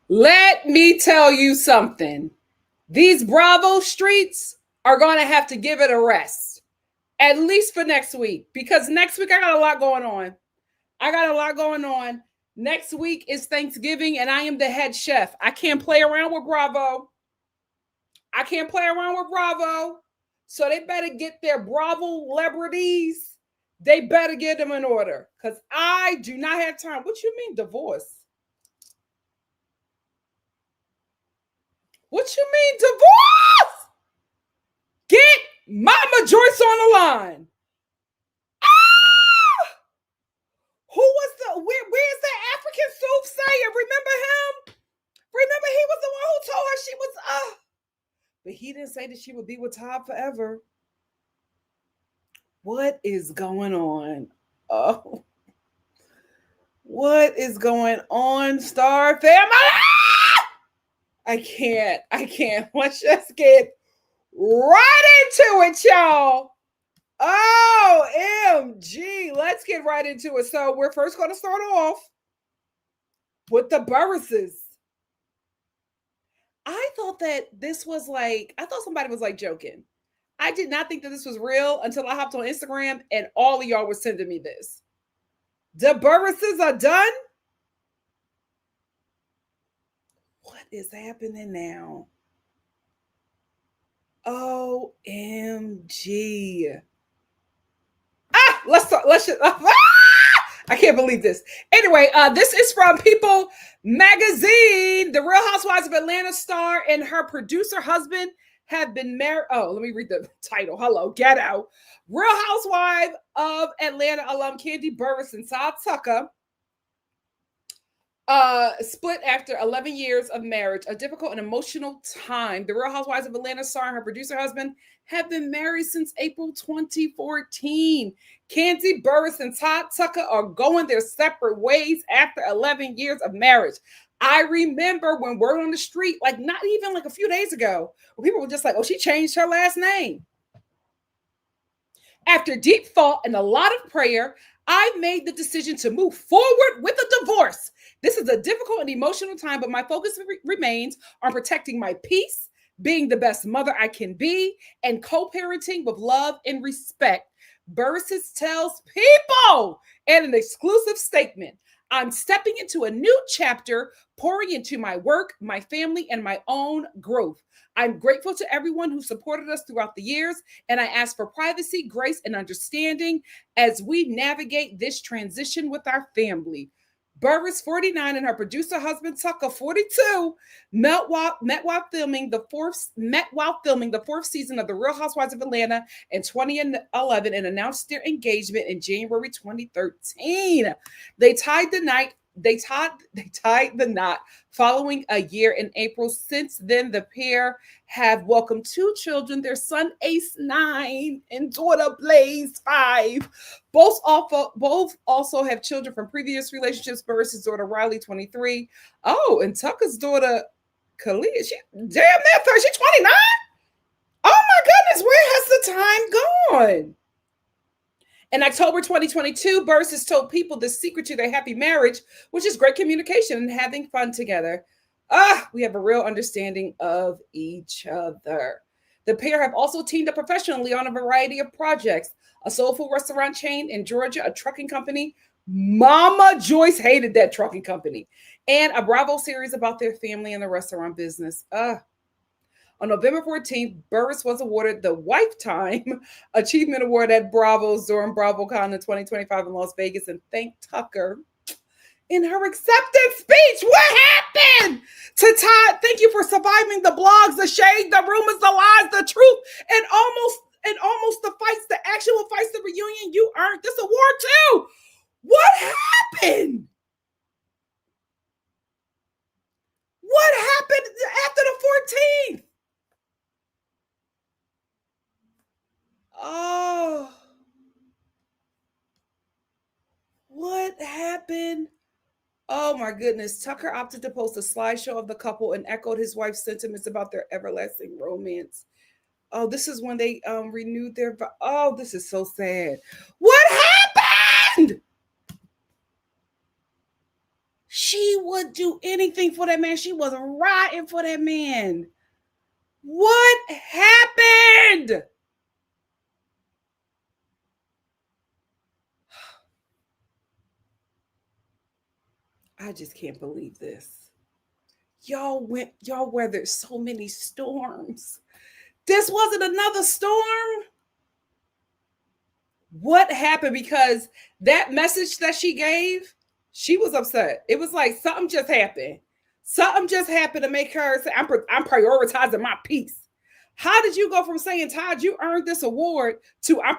Let me tell you something. These Bravo streets are going to have to give it a rest, at least for next week, because next week I got a lot going on. I got a lot going on. Next week is Thanksgiving, and I am the head chef. I can't play around with Bravo. I can't play around with Bravo. So they better get their Bravo celebrities. They better get them in order, because I do not have time. What you mean divorce? What you mean divorce? Get Mama Joyce on the line. Ah! Who was where's that African soothsayer? Remember him? Remember he was the one who told her she was but he didn't say that she would be with Todd forever. What is going on? Oh. What is going on, Star Family? I can't. Let's just get right into it, y'all. OMG. Let's get right into it. So we're first going to start off with the Burruses. I thought that this was I thought somebody was joking. I did not think that this was real until I hopped on Instagram and all of y'all were sending me this. The Burruses are done? What is happening now? OMG. Let's I can't believe this. Anyway, this is from People Magazine. The Real Housewives of Atlanta star and her producer husband have been married. Oh, let me read the title. Hello, get out. Real Housewife of Atlanta alum Kandi Burruss and Todd Tucker split after 11 years of marriage, a difficult and emotional time. The Real Housewives of Atlanta star and her producer husband have been married since April 2014. Kandi Burruss and Todd Tucker are going their separate ways after 11 years of marriage. I remember when word on the street, not even a few days ago, where people were just like, oh, she changed her last name. After deep thought and a lot of prayer, I made the decision to move forward with a divorce. This is a difficult and emotional time, but my focus remains on protecting my peace, being the best mother I can be, and co-parenting with love and respect. Burruss tells People in an exclusive statement, I'm stepping into a new chapter, pouring into my work, my family, and my own growth. I'm grateful to everyone who supported us throughout the years, and I ask for privacy, grace, and understanding as we navigate this transition with our family. Burruss, 49, and her producer husband Tucker, 42, met while filming the fourth season of The Real Housewives of Atlanta in 2011 and announced their engagement in January 2013. They tied the knot following a year in April. Since then, the pair have welcomed 2 children, their son Ace 9 and daughter Blaze 5. Both also have children from previous relationships. Burruss' daughter Riley 23. Oh, and Tucker's daughter Kalia, she damn near 30. She's 29. Oh my goodness, where has the time gone? In October 2022, Burruss told People the secret to their happy marriage, which is great communication and having fun together. We have a real understanding of each other. The pair have also teamed up professionally on a variety of projects: a soul food restaurant chain in Georgia, a trucking company. Mama Joyce hated that trucking company. And a Bravo series about their family and the restaurant business. On November 14th, Burruss was awarded the Lifetime Achievement Award at Bravo's during BravoCon in 2025 in Las Vegas, and thanked Tucker in her acceptance speech. What happened to Todd? Thank you for surviving the blogs, the shade, the rumors, the lies, the truth, and almost the fights, the actual fights, the reunion. You earned this award too. What happened? What happened after the 14th? Oh, what happened? Oh my goodness. Tucker opted to post a slideshow of the couple and echoed his wife's sentiments about their everlasting romance. Oh, this is when they renewed their. Oh, this is so sad. What happened? She would do anything for that man. She was riding for that man. What happened? I just can't believe this. Y'all weathered so many storms. This wasn't another storm. What happened? Because that message that she gave, she was upset. It was like something just happened. Something just happened to make her say, I'm prioritizing my peace. How did you go from saying, Todd, you earned this award to I'm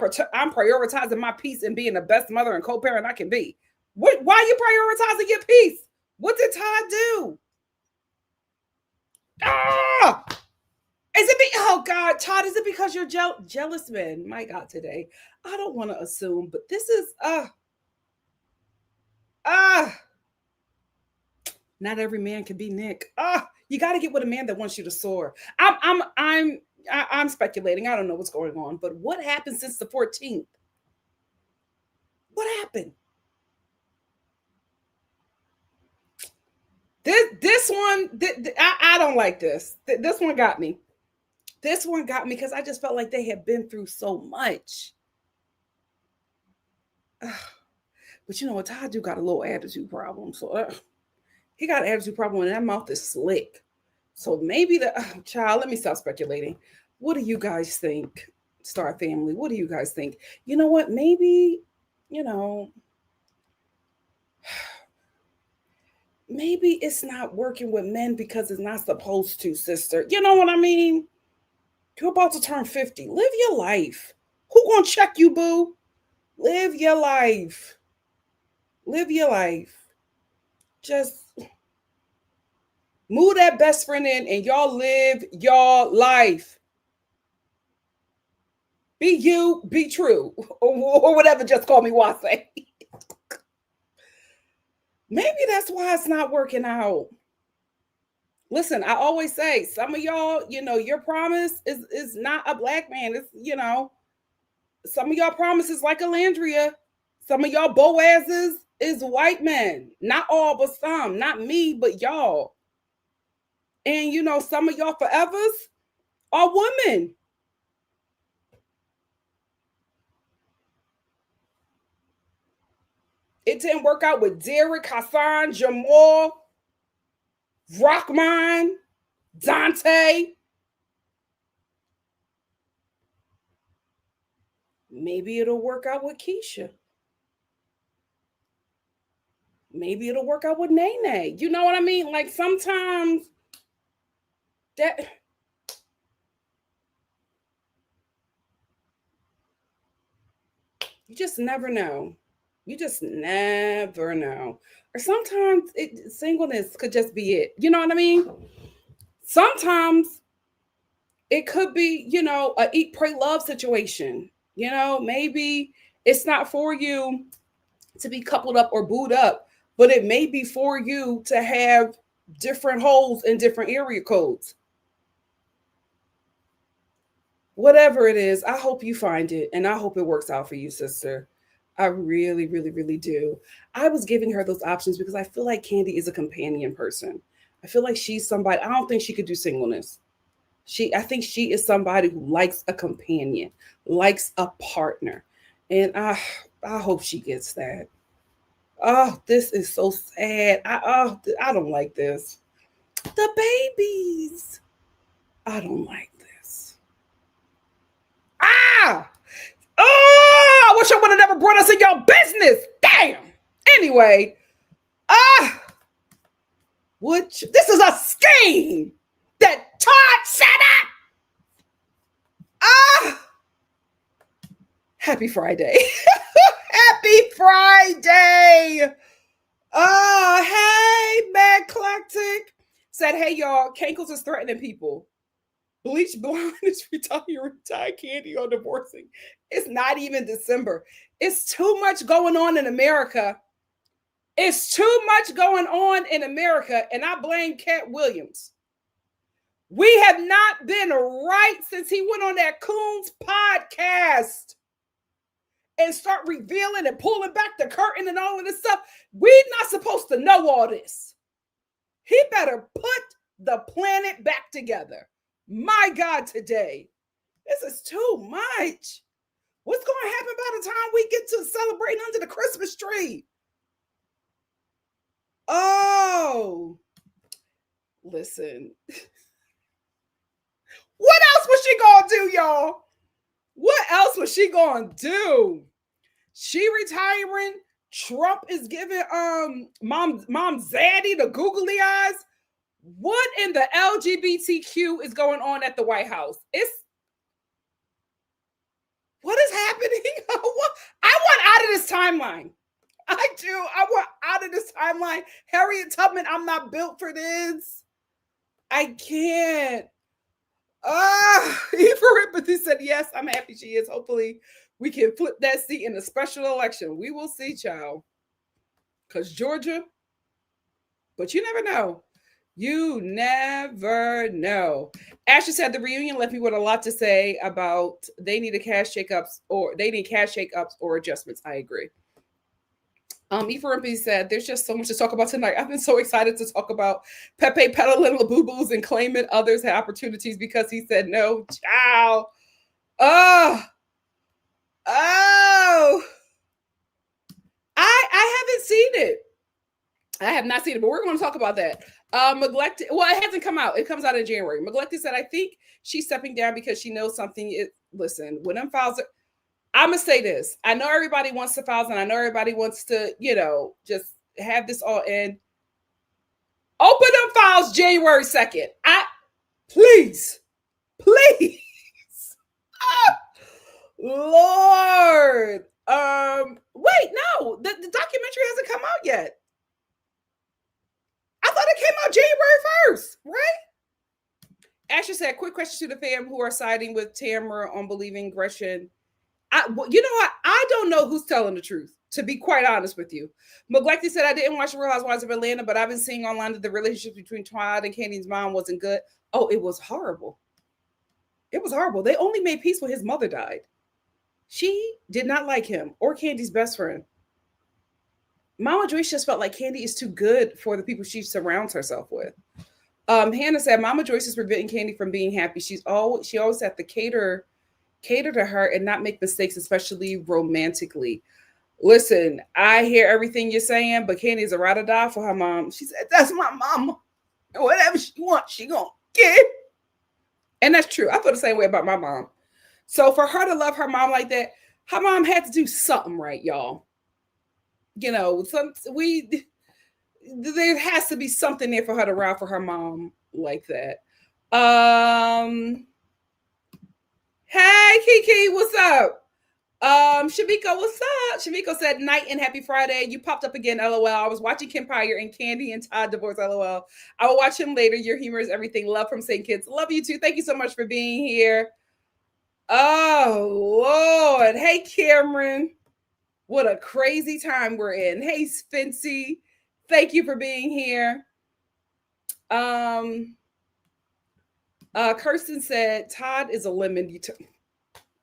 prioritizing my peace and being the best mother and co-parent I can be? Why are you prioritizing your peace? What did Todd do? Ah! Oh God, Todd, is it because you're jealous man? My God, today. I don't want to assume, but this is not every man can be Nick. You got to get with a man that wants you to soar. I'm speculating. I don't know what's going on, but what happened since the 14th? What happened? This one, I don't like this. This one got me. This one got me because I just felt like they had been through so much. But you know what? Todd do got a little attitude problem. So he got an attitude problem and that mouth is slick. So maybe child, let me stop speculating. What do you guys think, Star family? What do you guys think? You know what? Maybe, maybe it's not working with men because it's not supposed to, sister. You know what I mean? You're about to turn 50. Live your life. Who gonna check you, boo? Live your life. Live your life. Just move that best friend in and y'all live your life. Be you, be true. Or whatever, just call me Wase. Maybe that's why it's not working out. Listen, I always say, some of y'all, your promise is not a black man. It's, some of y'all promises like Alandria. Some of y'all Boazes is white men. Not all, but some. Not me, but y'all. And, some of y'all forevers are women. It didn't work out with Derek, Hassan, Jamal, Rockmine, Dante. Maybe it'll work out with Keisha. Maybe it'll work out with Nene. You know what I mean? Like sometimes that you just never know. You just never know. Or sometimes singleness could just be it. You know what I mean? Sometimes it could be, a eat, pray, love situation. Maybe it's not for you to be coupled up or booed up, but it may be for you to have different holes in different area codes. Whatever it is, I hope you find it and I hope it works out for you, sister. I really, really, really do. I was giving her those options because I feel like Candy is a companion person. I feel like she's somebody, I don't think she could do singleness. I think she is somebody who likes a companion, likes a partner. And I hope she gets that. Oh, this is so sad. I don't like this. The babies. I don't like this. Oh, I wish I would have never brought us in your business. Damn. Anyway, this is a scheme that Todd set up. Happy Friday. Happy Friday. Hey, Mad Clactic. Said, hey, y'all, Kankles is threatening people. Bleach Blonde is retiring, Ty Candy or divorcing. It's not even December. It's too much going on in America. It's too much going on in America, and I blame Cat Williams. We have not been right since he went on that Coons podcast. and start revealing and pulling back the curtain and all of this stuff. We're not supposed to know all this. He better put the planet back together. My God, today. This is too much. What's going to happen by the time we get to celebrate under the Christmas tree? Oh, listen. What else was she going to do, y'all? What else was she going to do? She retiring. Trump is giving mom Zaddy the googly eyes. What in the LGBTQ is going on at the White House? What is happening? I want out of this timeline. I do. I want out of this timeline. Harriet Tubman, I'm not built for this. I can't. Eva Rippethy said, yes, I'm happy she is. Hopefully we can flip that seat in a special election. We will see, child. Because Georgia, but you never know. You never know. Ashley said the reunion left me with a lot to say about they need cash shakeups or adjustments. I agree. Eva Rimpy said there's just so much to talk about tonight. I've been so excited to talk about Pepe peddling Labubu's and claiming others had opportunities because he said no. Ciao. Oh. I haven't seen it. I have not seen it, but we're going to talk about that. Neglected. Well, it hasn't come out. It comes out in January. Neglected said, I think she's stepping down because she knows something. Listen, when them files are, I'm going to say this. I know everybody wants the files and I know everybody wants to, just have this all in. Open them files January 2nd. Please. Lord. Wait, no, the documentary hasn't come out yet. I thought it came out January 1st, right? Asher said, quick question to the fam who are siding with Tamara on believing Gretchen. You know what? I don't know who's telling the truth, to be quite honest with you. McGlecty said, I didn't watch Real Housewives of Atlanta, but I've been seeing online that the relationship between Todd and Candy's mom wasn't good. Oh, it was horrible. It was horrible. They only made peace when his mother died. She did not like him or Candy's best friend. Mama Joyce just felt like Candy is too good for the people she surrounds herself with. Hannah said, Mama Joyce is preventing Candy from being happy. She always had to cater to her and not make mistakes, especially romantically. Listen, I hear everything you're saying, but Candy is a ride or die for her mom. She said, that's my mama. Whatever she wants, she gonna get. And that's true. I feel the same way about my mom. So for her to love her mom like that, her mom had to do something right, y'all. There has to be something there for her to ride for her mom like that. Hey Kiki, what's up? Shamiko, what's up? Shamiko said, night and happy Friday. You popped up again, LOL. I was watching Kempire and Candy and Todd divorce, LOL. I will watch him later. Your humor is everything. Love from St. Kitts. Love you too. Thank you so much for being here. Oh, Lord. Hey, Cameron. What a crazy time we're in. Hey, Spency. Thank you for being here. Kirsten said, Todd is a lemon.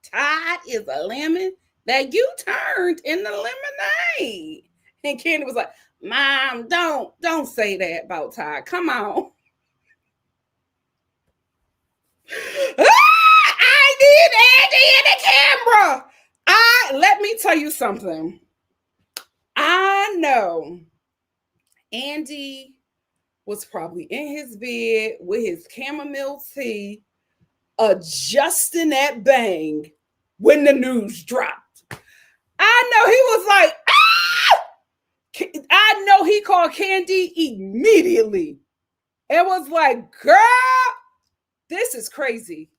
Todd is a lemon that you turned in the lemonade. And Candy was like, Mom, don't say that about Todd. Come on. I need Andy in the camera. Let me tell you something. I know Andy was probably in his bed with his chamomile tea, adjusting that bang when the news dropped. I know he was like, ah! I know he called Candy immediately and was like, girl, this is crazy.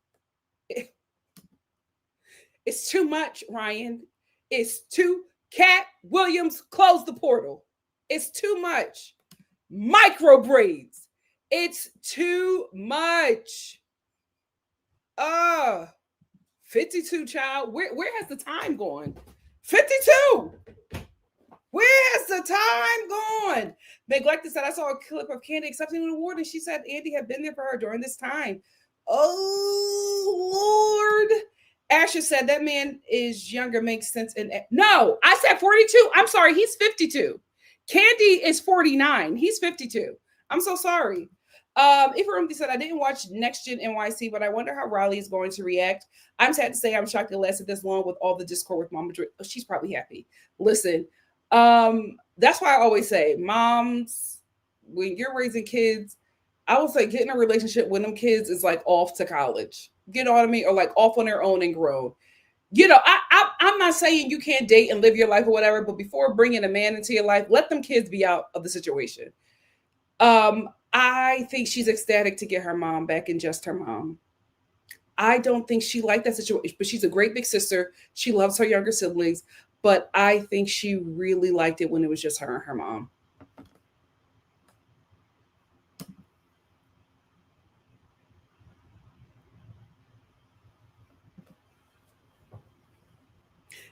It's too much, Ryan. It's too. Cat Williams, close the portal. It's too much. Micro braids. It's too much. 52, child. Where has the time gone? 52. Where has the time gone? Neglected said, I saw a clip of Candy accepting an award, and she said Andy had been there for her during this time. Oh, Lord. Asher said that man is younger, makes sense. No, I said 42. I'm sorry, he's 52. Candy is 49. He's 52. I'm so sorry. Iframdi said, I didn't watch Next Gen NYC, but I wonder how Riley is going to react. I'm sad to say I'm shocked it lasted this long with all the discord with Mama Dre. She's probably happy. Listen, that's why I always say, moms, when you're raising kids, I would say get in a relationship when them kids is like off to college. You know what I mean? Or like off on their own and grown. You know, I'm not saying you can't date and live your life or whatever, but before bringing a man into your life, let them kids be out of the situation. I think she's ecstatic to get her mom back and just her mom. I don't think she liked that situation, but she's a great big sister. She loves her younger siblings, but I think she really liked it when it was just her and her mom.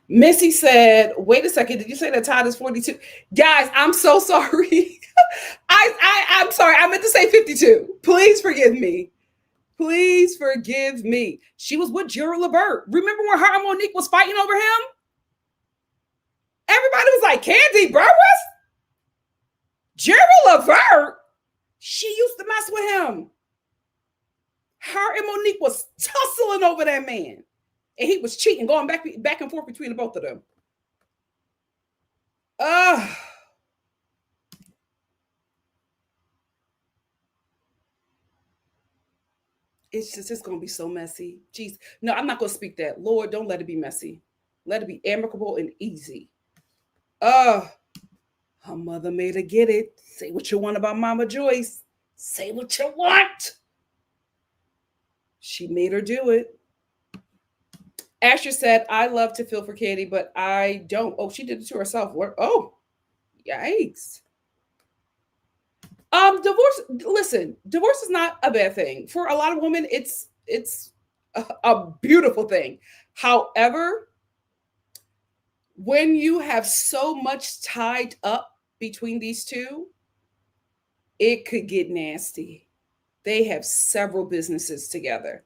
Missy said, wait a second, did you say that Todd is 42? Guys, I'm so sorry. I'm sorry. I meant to say 52. Please forgive me. Please forgive me. She was with Gerald Levert. Remember when her and Monique was fighting over him? Everybody was like, Candy Burris? Gerald Levert? She used to mess with him. Her and Monique was tussling over that man. And he was cheating, going back and forth between the both of them. It's going to be so messy. Jeez. No, I'm not going to speak that. Lord, don't let it be messy. Let it be amicable and easy. Her mother made her get it. Say what you want about Mama Joyce. Say what you want. She made her do it. Asher said, I love to feel for Katie, but I don't. Oh, she did it to herself. Oh, yikes. Divorce. Listen, divorce is not a bad thing. For a lot of women, it's a beautiful thing. However, when you have so much tied up between these two, it could get nasty. They have several businesses together.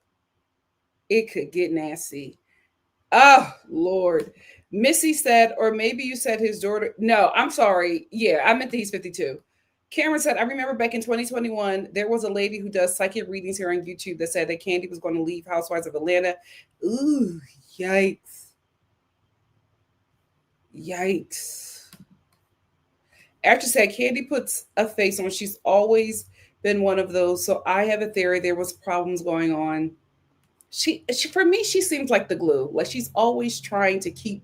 It could get nasty. Oh, Lord. Missy said, or maybe you said his daughter. No, I'm sorry. Yeah, I meant that he's 52. Cameron said, I remember back in 2021, there was a lady who does psychic readings here on YouTube that said that Candy was going to leave Housewives of Atlanta. Ooh, yikes. Yikes. After said, Candy puts a face on. She's always been one of those. So I have a theory there was problems going on. She for me, she seems like the glue. Like she's always trying to keep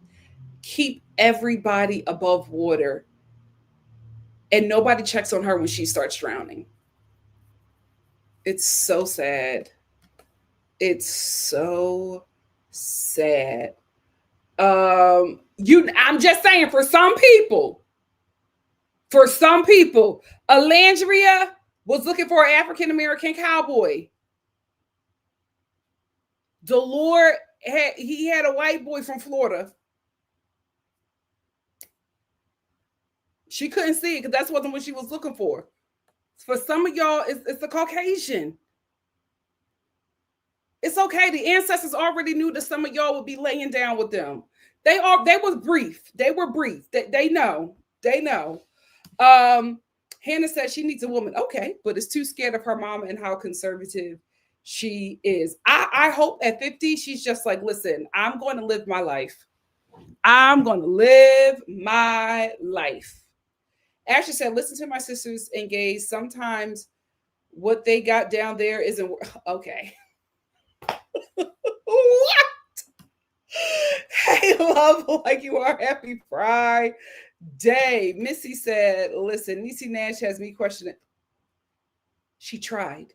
everybody above water. And nobody checks on her when she starts drowning. It's so sad. It's so sad. I'm just saying, for some people, Alandria was looking for an African American cowboy. Delore had a white boy from Florida. She couldn't see it because that wasn't what she was looking for. For some of y'all, it's the Caucasian. It's okay. The ancestors already knew that some of y'all would be laying down with them. They were brief. They know. Hannah said she needs a woman. Okay, but is too scared of her mom and how conservative she is. I hope at 50 she's just like, listen, I'm going to live my life. Ashley said, listen to my sisters engaged. Sometimes what they got down there isn't okay. What? Hey, love like you are. Happy Friday. Missy said, listen, Niecy Nash has me questioning. She tried.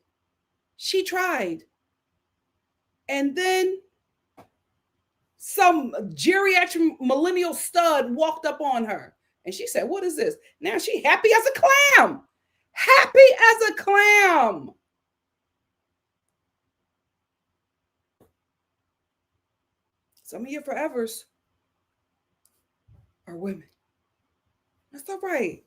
And then some geriatric millennial stud walked up on her. And she said, what is this? Now she happy as a clam. Some of your forevers are women. That's all right.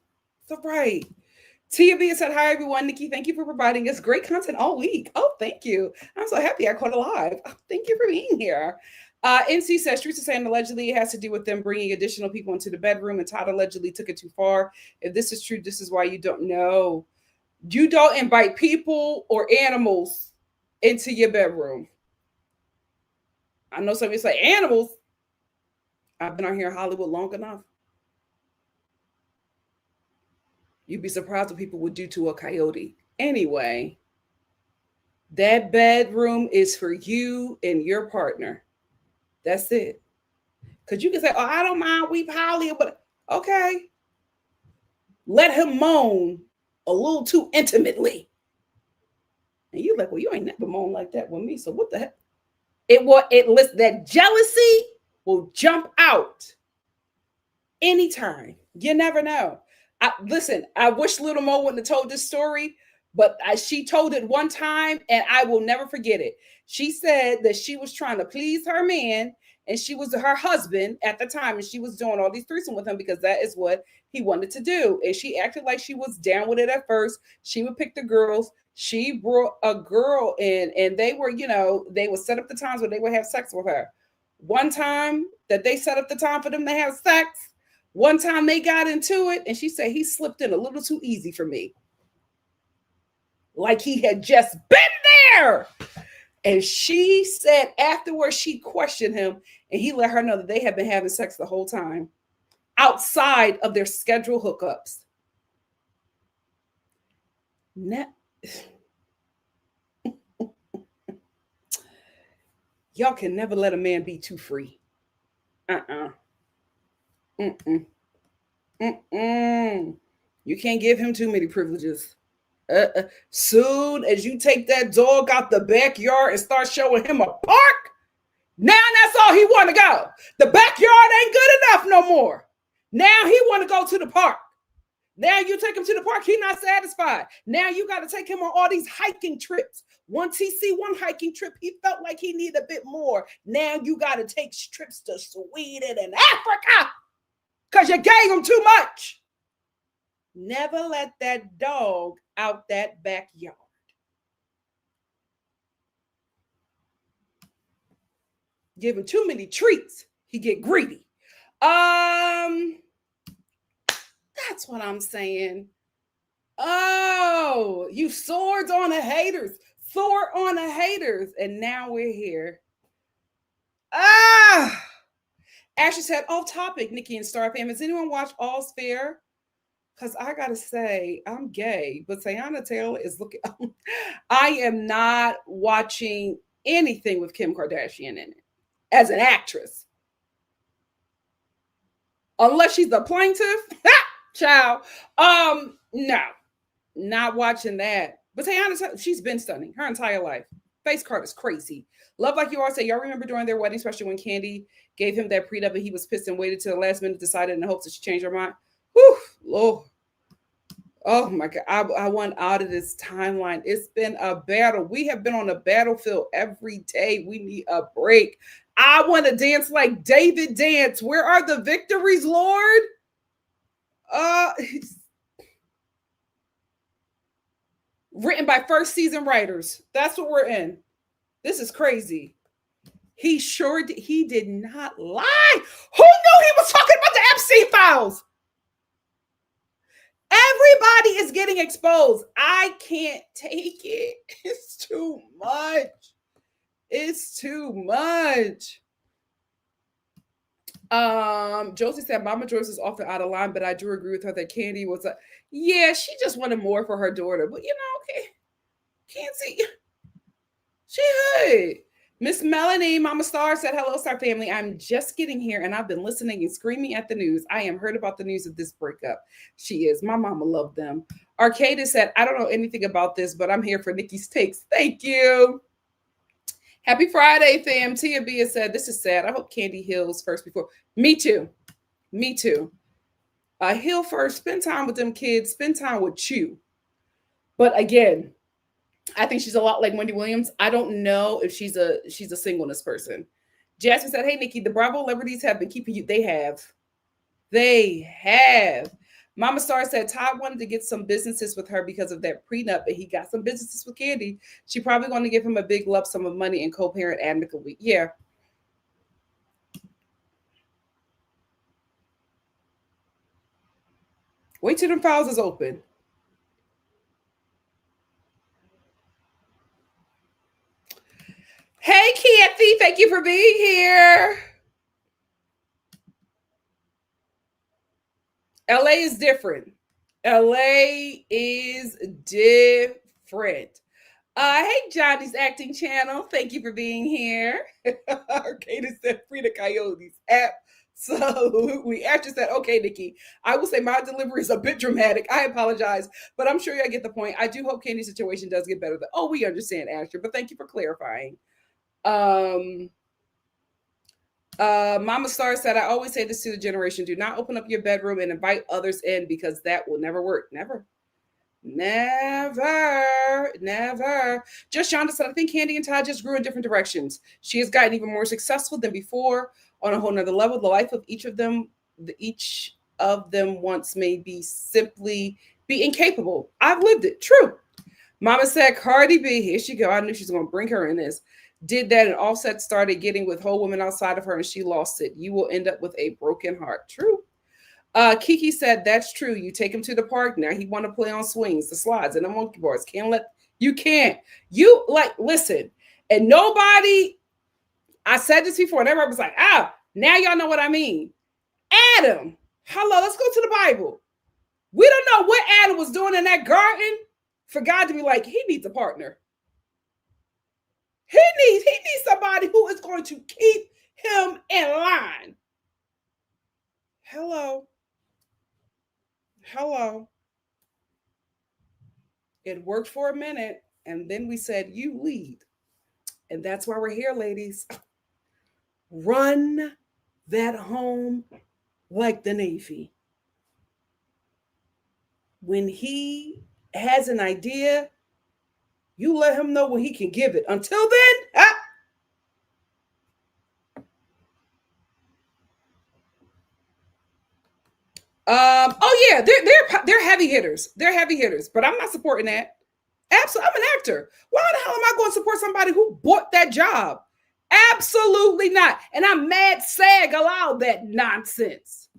Tia B said, hi, everyone. Nikki, thank you for providing us great content all week. Oh, thank you. I'm so happy I caught it live. Oh, thank you for being here. NC says, Streets are saying allegedly it has to do with them bringing additional people into the bedroom, and Todd allegedly took it too far. If this is true, this is why you don't know. You don't invite people or animals into your bedroom. I know somebody say animals. I've been out here in Hollywood long enough. You'd be surprised what people would do to a coyote. Anyway, that bedroom is for you and your partner. That's it. Because you can say, oh, I don't mind, we poly, but okay. Let him moan a little too intimately. And you're like, well, you ain't never moaned like that with me. So what the heck? That jealousy will jump out anytime. You never know. Listen, I wish Little Mo wouldn't have told this story, but she told it one time and I will never forget it. She said that she was trying to please her man, and she was her husband at the time, and she was doing all these threesome with him because that is what he wanted to do. And she acted like she was down with it at first. She would pick the girls. She brought a girl in, and they were, they would set up the times where they would have sex with her. One time that they set up the time for them to have sex, one time they got into it, and she said he slipped in a little too easy for me. Like he had just been there. And she said afterwards, she questioned him, and he let her know that they had been having sex the whole time outside of their scheduled hookups. Y'all can never let a man be too free. You can't give him too many privileges. Soon as you take that dog out the backyard and start showing him a park, now that's all he want to go. The backyard ain't good enough no more. Now he want to go to the park. Now you take him to the park, he not satisfied. Now you got to take him on all these hiking trips. Once he see one hiking trip, he felt like he needed a bit more. Now you got to take trips to Sweden and Africa because you gave him too much. Never let that dog out that backyard. Give him too many treats, he get greedy. That's what I'm saying. Oh, you swords on the haters. Sword on the haters. And now we're here. Ashley said, off topic, Nikki and Star fam. Has anyone watched All's Fair? Because I got to say, I'm gay, but Teyana Taylor is looking. I am not watching anything with Kim Kardashian in it as an actress. Unless she's the plaintiff. Child. No, not watching that. But Teyana, she's been stunning her entire life. Face card is crazy. Love Like You Are say, y'all remember during their wedding, especially when Candy gave him that prenup and he was pissed and waited till the last minute, decided in the hopes that she changed her mind. Whew, Lord. Oh my God. I want out of this timeline. It's been a battle. We have been on the battlefield every day. We need a break. I want to dance like David danced. Where are the victories, Lord? Written by first season writers. That's what we're in. This is crazy. He did not lie. Who knew he was talking about the Epstein files? Everybody is getting exposed. I can't take it. It's too much. It's too much. Josie said Mama Joyce is often out of line, but I do agree with her that Candy was she just wanted more for her daughter. But can't see. She would. Miss Melanie, Mama Star said, hello, Star family. I'm just getting here and I've been listening and screaming at the news. I am heard about the news of this breakup. She is. My mama loved them. Arcada said, I don't know anything about this, but I'm here for Nikki's takes. Thank you. Happy Friday, fam. Tia Bia said, this is sad. I hope Candy heals first before. Me too. Me too. Heal first. Spend time with them kids. Spend time with you. But again, I think she's a lot like Wendy Williams. I don't know if she's a singleness person. Jasmine said, hey, Nikki, the Bravo celebrities have been keeping you. They have. They have. Mama Star said Todd wanted to get some businesses with her because of that prenup, and he got some businesses with Candy. She probably wanted to give him a big lump sum of money and co-parent amicably. Yeah. Wait till them files is open. Hey, Kathy, thank you for being here. LA is different. LA is different. Hey, Johnny's acting channel. Thank you for being here. Arcade said free the coyotes. Absolutely. After said, okay, Nikki, I will say my delivery is a bit dramatic. I apologize, but I'm sure I get the point. I do hope Candy's situation does get better. Oh, we understand, Asher, but thank you for clarifying. Mama Star said, I always say this to the generation: do not open up your bedroom and invite others in, because that will never work. Never. Just Shonda said, I think Candy and Todd just grew in different directions. She has gotten even more successful than before on a whole nother level. The life of each of them once may be simply be incapable. I've lived it. True. Mama said, Cardi B, here she go. I knew she was going to bring her in this. Did that, and Offset started getting with whole women outside of her, and she lost it. You will end up with a broken heart. True. Kiki said, that's true. You take him to the park. Now he want to play on swings, the slides, and the monkey bars. You can't. You, like, listen. And nobody, I said this before, and everybody was like, now y'all know what I mean. Adam, hello, let's go to the Bible. We don't know what Adam was doing in that garden for God to be like, he needs a partner. He needs somebody who is going to keep him in line. Hello. It worked for a minute, and then we said, you lead. And that's why we're here, ladies. Run that home like the Navy. When he has an idea, you let him know when he can give it. Until then, oh yeah, they're heavy hitters. They're heavy hitters, but I'm not supporting that. Absolutely, I'm an actor. Why the hell am I going to support somebody who bought that job? Absolutely not. And I'm mad SAG allowed that nonsense.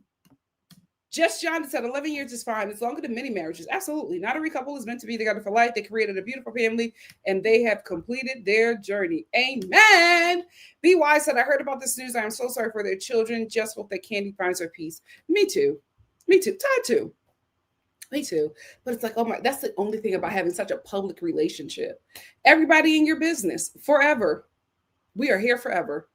Just John said 11 years is fine. It's longer than many marriages. Absolutely. Not every couple is meant to be together for life. They created a beautiful family and they have completed their journey. Amen. BY said, I heard about this news. I am so sorry for their children. Just hope that Candy finds her peace. Me too. Todd too. Me too. But it's like, oh my, that's the only thing about having such a public relationship. Everybody in your business forever. We are here forever.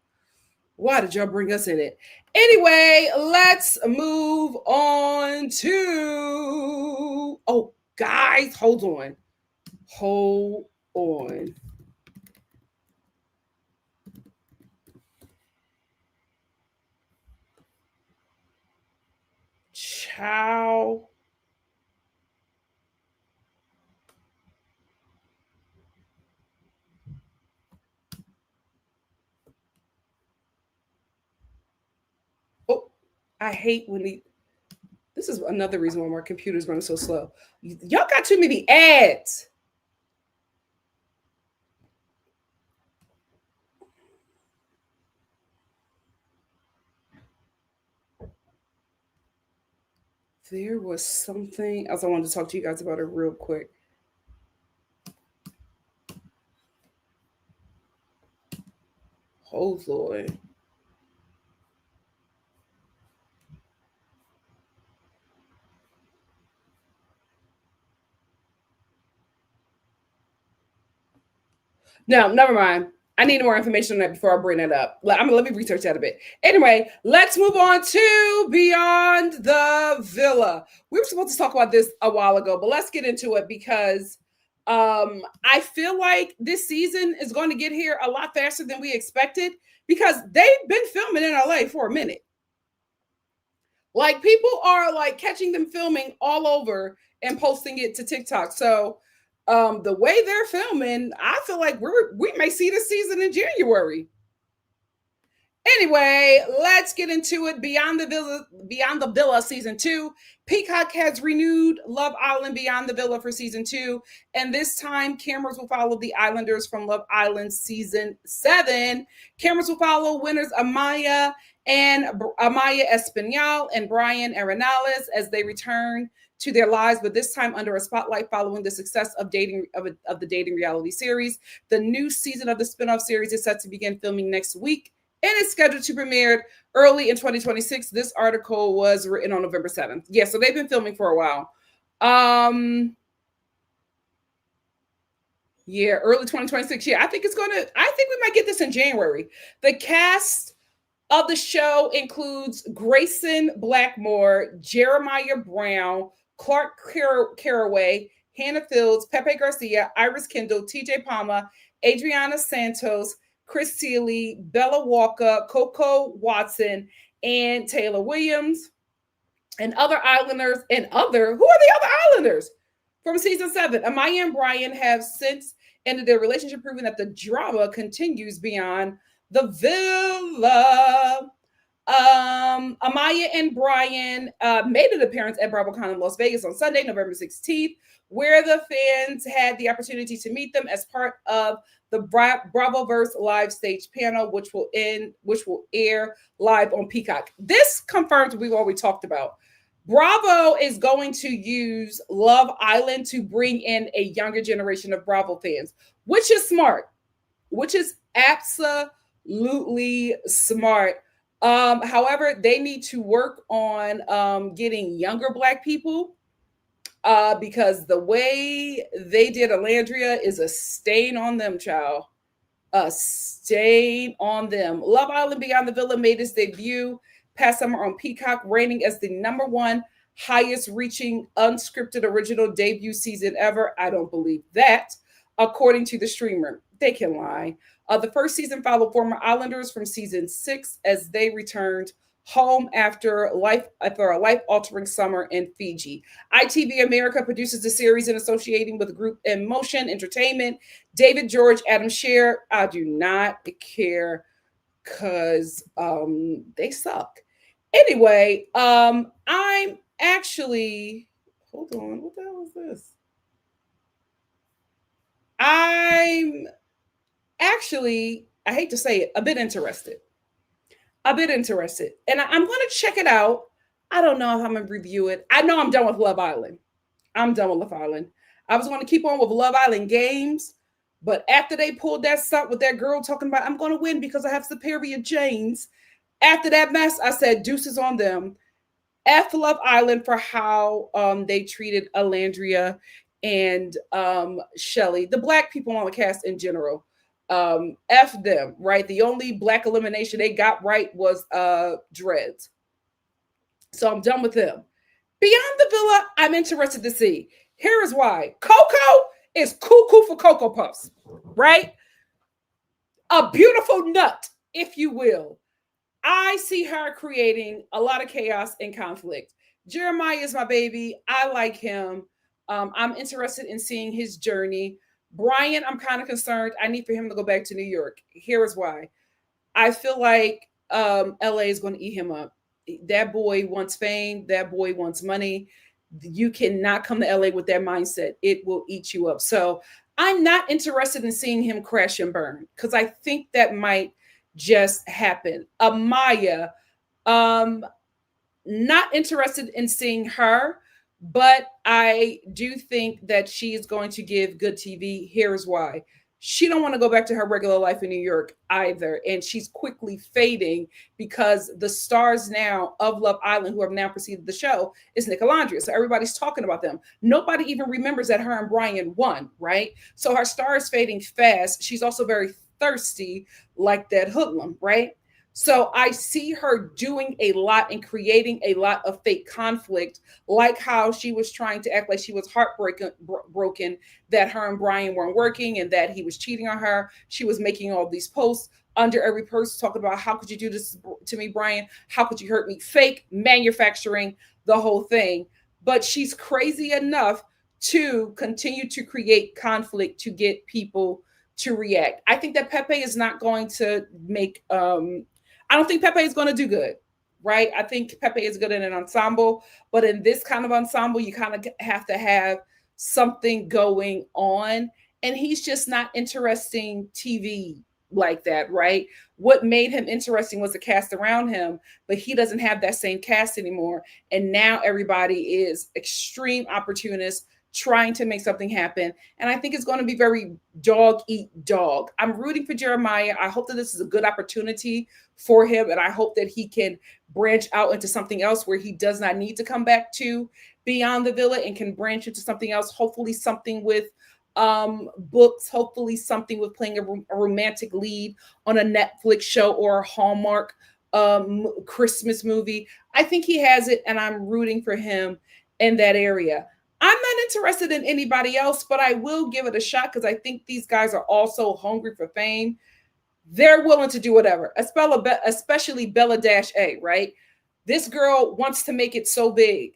Why did y'all bring us in it? Anyway, let's move on to... Oh, guys, hold on. Ciao. Oh, I hate when this is another reason why my computer's running so slow. Y'all got too many ads. There was something else I wanted to talk to you guys about it real quick. Hold on. No, never mind. I need more information on that before I bring that up. Let me research that a bit. Anyway, let's move on to Beyond the Villa. We were supposed to talk about this a while ago, but let's get into it because I feel like this season is going to get here a lot faster than we expected because they've been filming in LA for a minute. Like, people are like catching them filming all over and posting it to TikTok. So the way they're filming, I feel like we may see this season in January. Anyway, let's get into it. Beyond the Villa season 2. Peacock has renewed Love Island Beyond the Villa for season 2, and this time cameras will follow the Islanders from Love Island season 7. Cameras will follow winners Amaya and Amaya Espinal and Brian Arenales as they return to their lives, but this time under a spotlight following the success of the dating reality series. The new season of the spinoff series is set to begin filming next week and is scheduled to premiere early in 2026. This article was written on November 7th. Yeah, so they've been filming for a while. Yeah, early 2026. Yeah, I think we might get this in January. The cast of the show includes Grayson Blackmore, Jeremiah Brown, Clark Caraway, Hannah Fields, Pepe Garcia, Iris Kendall, TJ Palma, Adriana Santos, Chris Seeley, Bella Walker, Coco Watson, and Taylor Williams. And other Islanders who are the other Islanders from season 7? Amaya and Brian have since ended their relationship, proving that the drama continues beyond the villa. Amaya and Brian made an appearance at BravoCon in Las Vegas on Sunday, November 16th, where the fans had the opportunity to meet them as part of the Bravoverse live stage panel, which will air live on Peacock. This confirms what we've already talked about. Bravo is going to use Love Island to bring in a younger generation of Bravo fans, which is smart, which is absolutely smart. However, they need to work on getting younger Black people because the way they did Alandria is a stain on them, child. A stain on them. Love Island Beyond the Villa made its debut past summer on Peacock, reigning as the #1 highest reaching unscripted original debut season ever. I don't believe that, according to the streamer. They can lie. The first season followed former Islanders from season 6 as they returned home after a life-altering summer in Fiji. ITV America produces the series in associating with Group in Motion Entertainment. David George, Adam Scher. I do not care because they suck. Anyway, I'm actually, hold on, what the hell is this? I'm actually, I hate to say it, a bit interested. And I'm going to check it out. I don't know if I'm going to review it. I know I'm done with Love Island. I was going to keep on with Love Island Games, but after they pulled that stunt with that girl talking about, I'm going to win because I have superior genes. After that mess, I said deuces on them. F Love Island for how they treated Alandria and Shelly, the Black people on the cast in general. F them, right? The only Black elimination they got right was Dreads. So I'm done with them. Beyond the Villa, I'm interested to see. Here is why. Coco is cuckoo for Cocoa Puffs, right? A beautiful nut, if you will. I see her creating a lot of chaos and conflict. Jeremiah is my baby. I like him. I'm interested in seeing his journey. Brian, I'm kind of concerned. I need for him to go back to New York. Here is why. I feel like LA is going to eat him up. That boy wants fame. That boy wants money. You cannot come to LA with that mindset. It will eat you up. So I'm not interested in seeing him crash and burn because I think that might just happen. Amaya, not interested in seeing her, but I do think that she is going to give good TV. Here's why. She don't want to go back to her regular life in New York either. And she's quickly fading because the stars now of Love Island, who have now preceded the show, is NikkiNicoleStar. So everybody's talking about them. Nobody even remembers that her and Brian won, right? So her star is fading fast. She's also very thirsty like that hoodlum, right? So I see her doing a lot and creating a lot of fake conflict, like how she was trying to act like she was broken that her and Brian weren't working and that he was cheating on her. She was making all these posts under every post talking about, how could you do this to me, Brian? How could you hurt me? Fake manufacturing the whole thing. But she's crazy enough to continue to create conflict to get people to react. I think that Pepe is not going to make I don't think Pepe is going to do good, right? I think Pepe is good in an ensemble, but in this kind of ensemble, you kind of have to have something going on. And he's just not interesting TV like that, right? What made him interesting was the cast around him, but he doesn't have that same cast anymore. And now everybody is extreme opportunists trying to make something happen. And I think it's going to be very dog eat dog. I'm rooting for Jeremiah. I hope that this is a good opportunity for him. And I hope that he can branch out into something else where he does not need to come back to Beyond the Villa and can branch into something else. Hopefully something with books, hopefully something with playing a romantic lead on a Netflix show or a Hallmark Christmas movie. I think he has it, and I'm rooting for him in that area. I'm not interested in anybody else, but I will give it a shot because I think these guys are also hungry for fame. They're willing to do whatever, especially Bella Dash A, right? This girl wants to make it so big,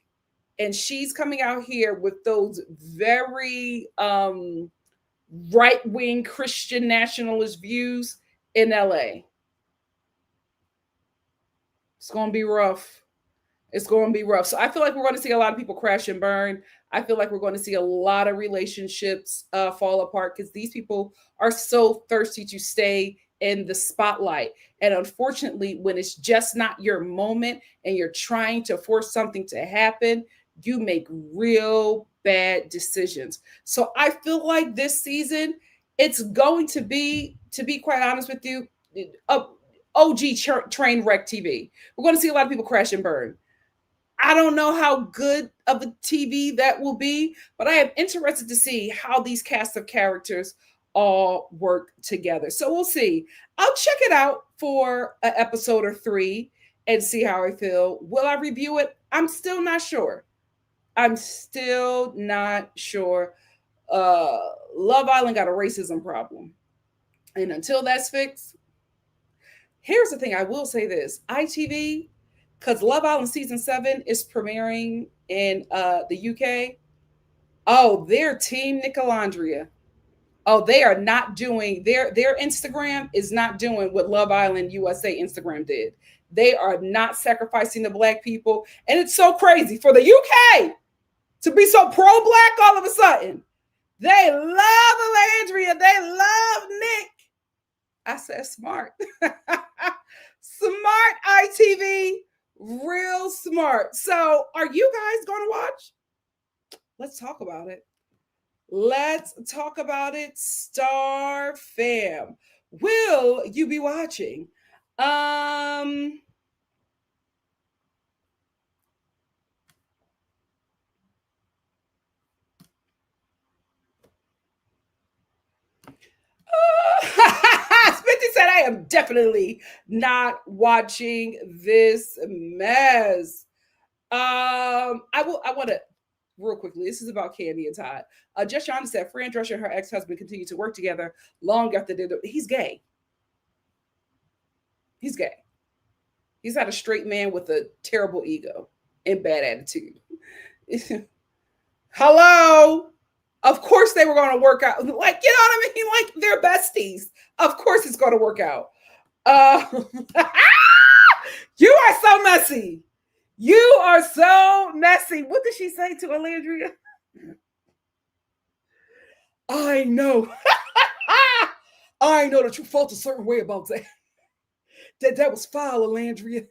and she's coming out here with those very right-wing Christian nationalist views in LA. It's going to be rough. It's going to be rough. So I feel like we're going to see a lot of people crash and burn. I feel like we're going to see a lot of relationships fall apart because these people are so thirsty to stay in the spotlight. And unfortunately, when it's just not your moment and you're trying to force something to happen, you make real bad decisions. So I feel like this season, it's going to be quite honest with you, OG train wreck TV. We're going to see a lot of people crash and burn. I don't know how good of a TV that will be, but I am interested to see how these cast of characters all work together. So we'll see. I'll check it out for an episode or 3 and see how I feel. Will I review it? I'm still not sure. I'm still not sure. Love Island got a racism problem. And until that's fixed, here's the thing. I will say this. ITV, because Love Island season 7 is premiering in the UK. Oh, they're Team Nicolandria. Oh, they are not doing their Instagram is not doing what Love Island USA Instagram did. They are not sacrificing the black people. And it's so crazy for the UK to be so pro-black all of a sudden. They love Alandria. They love Nick. I said smart. Smart ITV. Real smart. So are you guys going to watch? Let's talk about it. Let's talk about it. Star fam. Will you be watching? Smithy said, I am definitely not watching this mess. I want to real quickly. This is about Candy and Todd. Just Shonda said, Fran Drescher and her ex-husband continue to work together long after he's gay. He's gay. He's not a straight man with a terrible ego and bad attitude. Hello. Of course they were going to work out. Like, you know what I mean? Like, they're besties. Of course it's going to work out. You are so messy. You are so messy. What did she say to Alandria? I know. I know that you felt a certain way about that. That was foul, Alandria.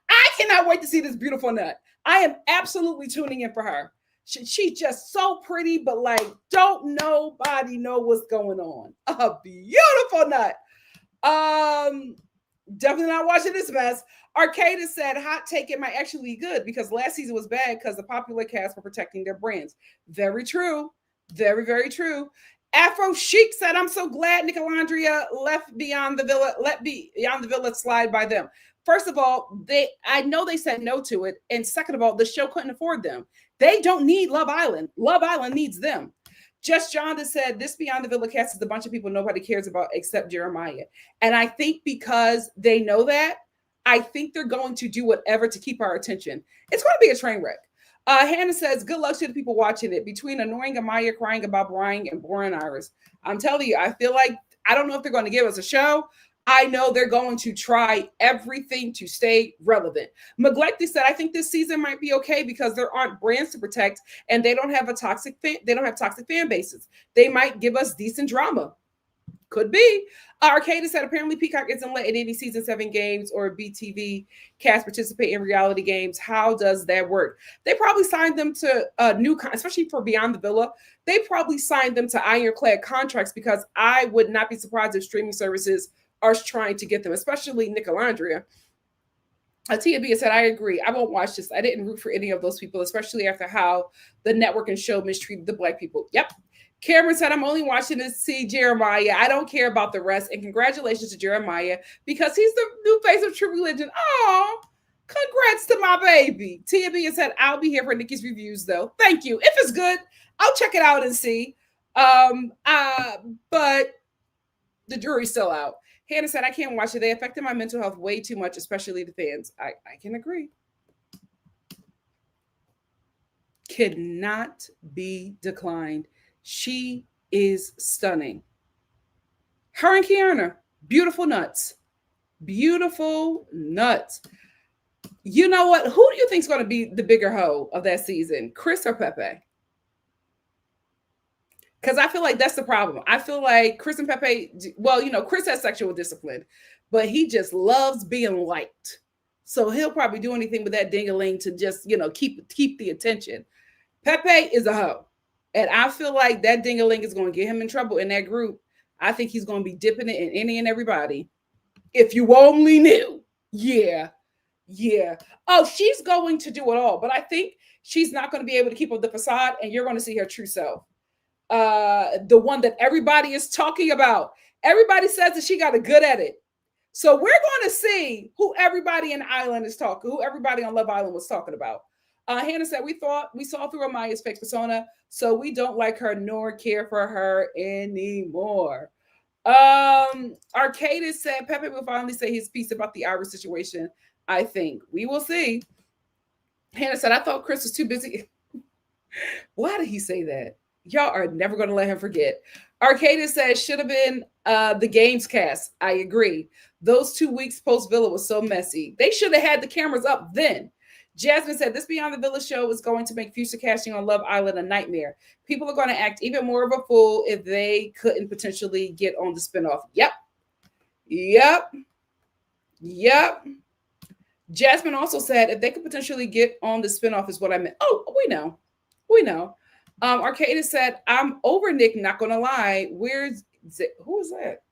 I cannot wait to see this beautiful nut. I am absolutely tuning in for her. She's just so pretty, but like, don't nobody know what's going on. A beautiful nut. Definitely not watching this mess. Arcada said, hot take, it might actually be good because last season was bad because the popular cast were protecting their brands. Very true. Very, very true. Afro Chic said, I'm so glad Nicolandria left Beyond the Villa, let Beyond the Villa slide by them. First of all, I know they said no to it. And second of all, the show couldn't afford them. They don't need Love Island. Love Island needs them. Just Jonda said, this Beyond the Villa cast is a bunch of people nobody cares about except Jeremiah. And I think because they know that, I think they're going to do whatever to keep our attention. It's going to be a train wreck. Hannah says, good luck to the people watching it. Between annoying Amaya crying about Brian and boring Iris. I'm telling you, I feel like, I don't know if they're going to give us a show. I know they're going to try everything to stay relevant. Neglected said, I think this season might be okay because there aren't brands to protect and they don't have toxic fan bases. They might give us decent drama. Could be. Arcade said apparently Peacock isn't letting any season 7 games or BTV cast participate in reality games. How does that work? They probably signed them to new, especially for Beyond the Villa. They probably signed them to ironclad contracts because I would not be surprised if streaming services are trying to get them, especially Nicolandria. Tia said, I agree. I won't watch this. I didn't root for any of those people, especially after how the network and show mistreated the Black people. Yep. Cameron said, I'm only watching to see Jeremiah. I don't care about the rest. And congratulations to Jeremiah because he's the new face of True Religion. Oh, congrats to my baby. Tia said, I'll be here for Nikki's reviews, though. Thank you. If it's good, I'll check it out and see. But the jury's still out. Hannah said, I can't watch it. They affected my mental health way too much, especially the fans. I can agree. Cannot be declined. She is stunning. Her and Kiana, beautiful nuts. Beautiful nuts. You know what? Who do you think is going to be the bigger hoe of that season? Chris or Pepe? Because I feel like that's the problem. I feel like Chris and Pepe, well, Chris has sexual discipline, but he just loves being liked. So he'll probably do anything with that ding-a-ling to just, keep the attention. Pepe is a hoe. And I feel like that ding-a-ling is going to get him in trouble in that group. I think he's going to be dipping it in any and everybody. If you only knew. Yeah. Oh, she's going to do it all. But I think she's not going to be able to keep up the facade, and you're going to see her true self. The one that everybody is talking about. Everybody says that she got a good at it. So we're going to see who everybody in Island is talking, who everybody on Love Island was talking about. Hannah said, we saw through Amaya's fake persona, so we don't like her nor care for her anymore. Arcadis said, Pepe will finally say his piece about the Irish situation. I think we will see. Hannah said, I thought Chris was too busy. Why did he say that? Y'all are never going to let him forget. Arcadis says, should have been the games cast. I agree. Those 2 weeks post Villa was so messy. They should have had the cameras up then. Jasmine said, this Beyond the Villa show is going to make future casting on Love Island a nightmare. People are going to act even more of a fool if they couldn't potentially get on the spinoff. Yep. Jasmine also said, if they could potentially get on the spinoff is what I meant. Oh, we know. Arcadis said, I'm over Nick, not going to lie. Who is that?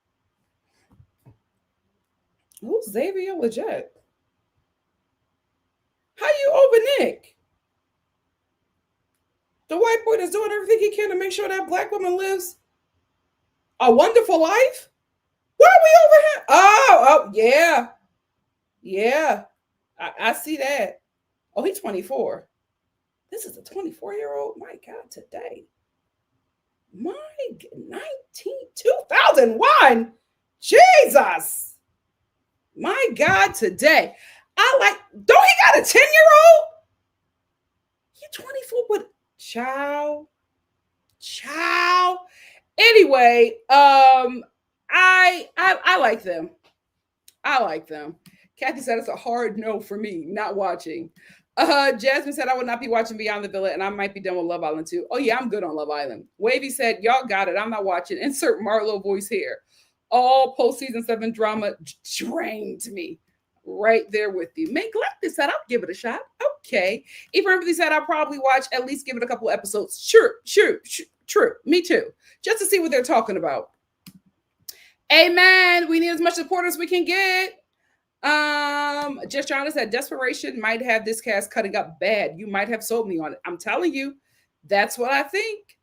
Who's Xavier Legit? How you over Nick? The white boy that's doing everything he can to make sure that Black woman lives a wonderful life? Why are we over here? Oh, yeah. I see that. Oh, he's 24. This is a 24-year-old. My God, today. 2001. Jesus. My God, today. Don't he got a 10-year-old? You're 24 with child. Anyway, I like them. Kathy said it's a hard no for me, not watching. Jasmine said I would not be watching Beyond the Villa, and I might be done with Love Island too. Oh yeah, I'm good on Love Island. Wavy said, y'all got it. I'm not watching. Insert Marlo voice here. All post-season 7 drama drained me. Right there with you. Neglect said, I'll give it a shot. Okay. Even said, I'll probably watch, at least give it a couple episodes. Sure. True. Me too. Just to see what they're talking about. Amen. We need as much support as we can get. Just John said, desperation might have this cast cutting up bad. You might have sold me on it. I'm telling you, that's what I think.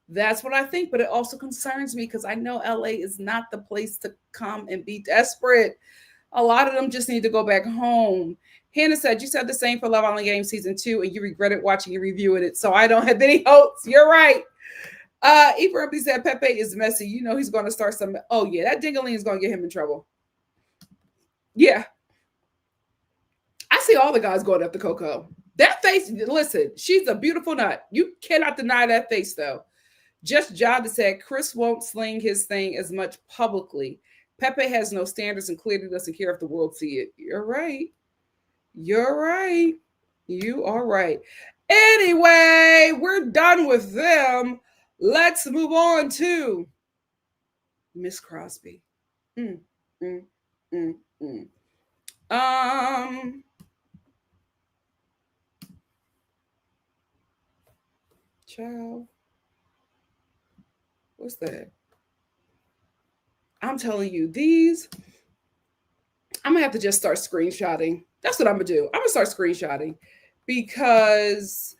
But it also concerns me because I know LA is not the place to come and be desperate. A lot of them just need to go back home. Hannah said, you said the same for Love Island Game Season 2, and you regretted watching and reviewing it, so I don't have any hopes. You're right. Ibrahim said, Pepe is messy. You know he's going to start some. Oh, yeah, that ding-a-ling is going to get him in trouble. Yeah. I see all the guys going after Coco. That face, listen, she's a beautiful nut. You cannot deny that face, though. Just Jada said, Chris won't sling his thing as much publicly. Pepe has no standards and clearly doesn't care if the world see it. You're right. You are right. Anyway, we're done with them. Let's move on to Miss Crosby. Mm, mm, mm, mm. Um, Child, what's that? I'm telling you, these. I'm gonna have to just start screenshotting. That's what I'm gonna do. I'm gonna start screenshotting because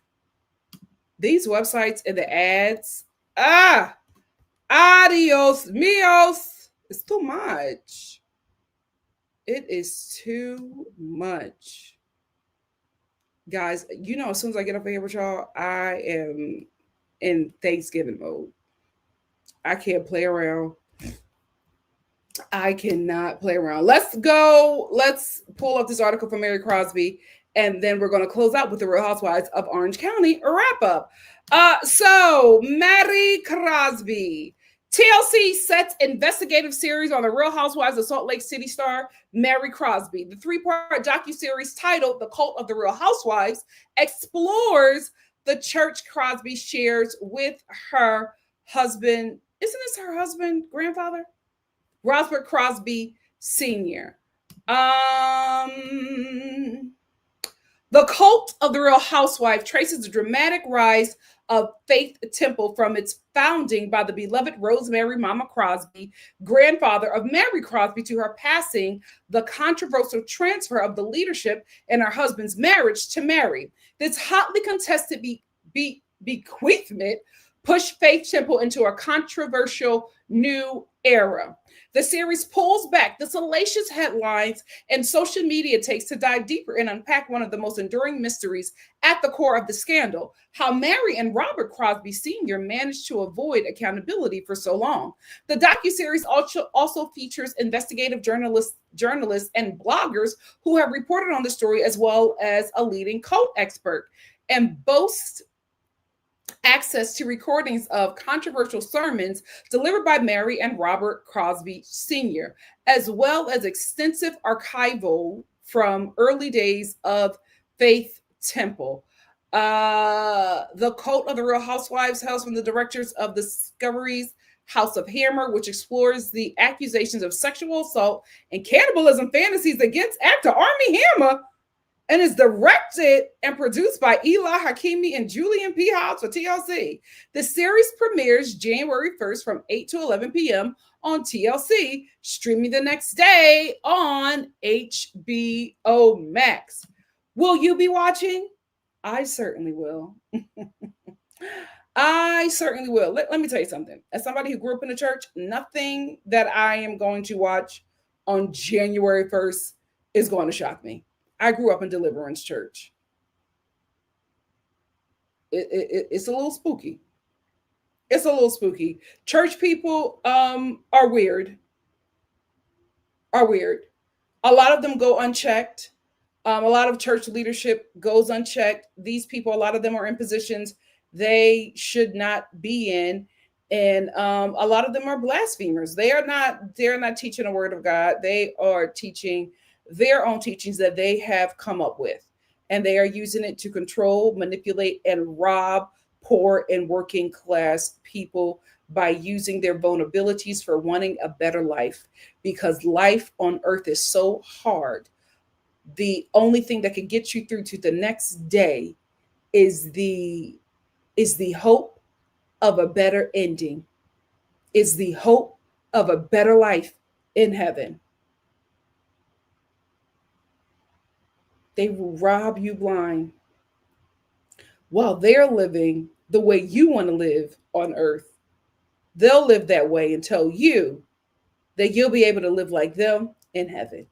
these websites and the ads. Ah, adios mios. It's too much. It is too much. Guys, as soon as I get up here with y'all, I am in Thanksgiving mode. I can't play around. I cannot play around. Let's go. Let's pull up this article from Mary Crosby, and then we're going to close out with the Real Housewives of Orange County, a wrap up. So Mary Crosby. TLC sets investigative series on the Real Housewives of Salt Lake City star Mary Crosby. The three-part docuseries titled The Cult of the Real Housewives explores the church Crosby shares with her husband. Isn't this her husband, grandfather? Robert Crosby Sr. The Cult of the Real Housewife traces the dramatic rise of Faith Temple from its founding by the beloved Rosemary Mama Crosby, grandfather of Mary Crosby, to her passing, the controversial transfer of the leadership in her husband's marriage to Mary. This hotly contested bequeathment pushed Faith Temple into a controversial new era. The series pulls back the salacious headlines and social media takes to dive deeper and unpack one of the most enduring mysteries at the core of the scandal: how Mary and Robert Crosby Sr. managed to avoid accountability for so long. The docuseries also features investigative journalists and bloggers who have reported on the story, as well as a leading cult expert, and boasts access to recordings of controversial sermons delivered by Mary and Robert Crosby Sr., as well as extensive archival from early days of Faith Temple. The Cult of the Real Housewives hails from the directors of Discovery's House of Hammer, which explores the accusations of sexual assault and cannibalism fantasies against actor Armie Hammer, and is directed and produced by Eli Hakimi and Julian P. Hobbs for TLC. The series premieres January 1st from 8 to 11 p.m. on TLC, streaming the next day on HBO Max. Will you be watching? I certainly will. I certainly will. Let me tell you something. As somebody who grew up in the church, nothing that I am going to watch on January 1st is going to shock me. I grew up in Deliverance Church. It's a little spooky. It's a little spooky. Church people are weird. Are weird. A lot of them go unchecked. A lot of church leadership goes unchecked. These people, a lot of them are in positions they should not be in, and a lot of them are blasphemers. They're not teaching the word of God. They are teaching their own teachings that they have come up with, and they are using it to control, manipulate, and rob poor and working class people by using their vulnerabilities for wanting a better life, because life on earth is so hard. The only thing that can get you through to the next day is the hope of a better ending, is the hope of a better life in heaven. They will rob you blind while they're living the way you want to live on earth. They'll live that way and tell you that you'll be able to live like them in heaven.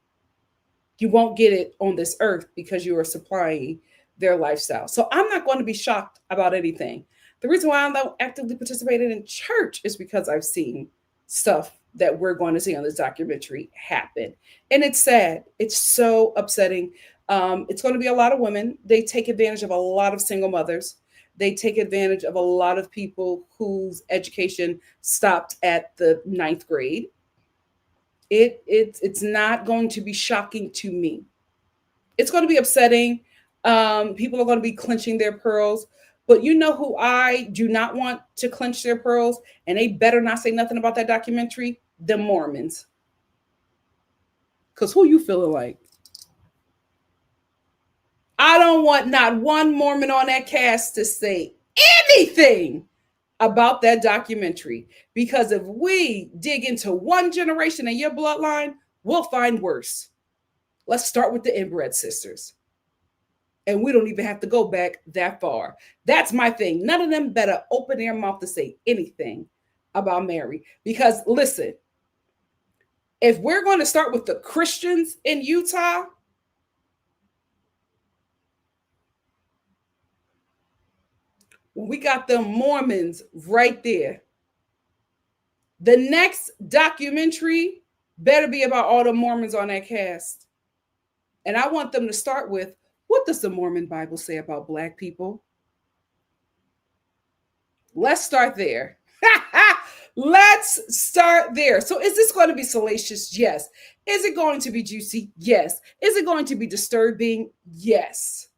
You won't get it on this earth because you are supplying their lifestyle. So I'm not going to be shocked about anything. The reason why I'm not actively participating in church is because I've seen stuff that we're going to see on this documentary happen. And it's sad. It's so upsetting. It's going to be a lot of women. They take advantage of a lot of single mothers. They take advantage of a lot of people whose education stopped at the 9th grade. It's not going to be shocking to me. It's going to be upsetting. People are going to be clenching their pearls. But you know who I do not want to clench their pearls, and they better not say nothing about that documentary? the Mormons. Because who you feeling like? I don't want not one Mormon on that cast to say anything about that documentary. Because if we dig into one generation in your bloodline, we'll find worse. Let's start with the inbred sisters. And we don't even have to go back that far. That's my thing. None of them better open their mouth to say anything about Mary. Because listen, if we're going to start with the Christians in Utah, we got the Mormons right there. The next documentary better be about all the Mormons on that cast. And I want them to start with, what does the Mormon Bible say about Black people? Let's start there. Let's start there. So, is this going to be salacious? Yes. Is it going to be juicy? Yes. Is it going to be disturbing? Yes.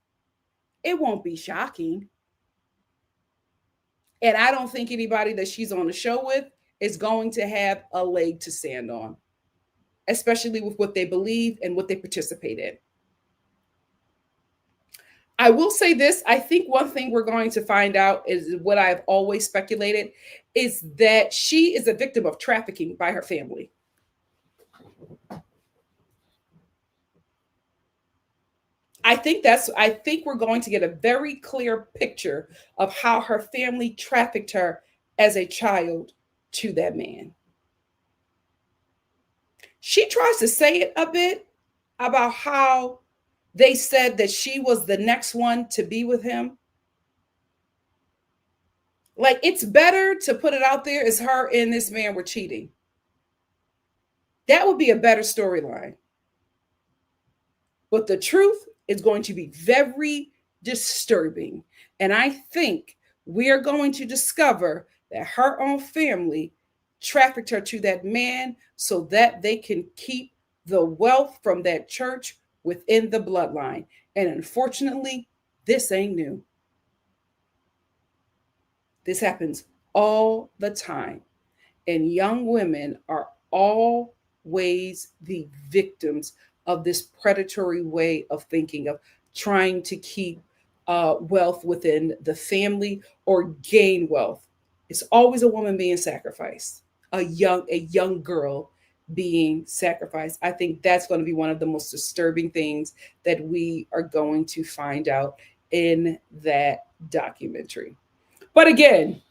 It won't be shocking. And I don't think anybody that she's on the show with is going to have a leg to stand on, especially with what they believe and what they participate in. I will say this. I think one thing we're going to find out is what I've always speculated is that she is a victim of trafficking by her family. I think we're going to get a very clear picture of how her family trafficked her as a child to that man. She tries to say it a bit about how they said that she was the next one to be with him. Like, it's better to put it out there as her and this man were cheating. That would be a better storyline. But the truth is going to be very disturbing. And I think we are going to discover that her own family trafficked her to that man so that they can keep the wealth from that church within the bloodline. And unfortunately, this ain't new. This happens all the time. And young women are always the victims of this predatory way of thinking, of trying to keep wealth within the family or gain wealth. It's always a woman being sacrificed, a young girl being sacrificed. I think that's going to be one of the most disturbing things that we are going to find out in that documentary. But again,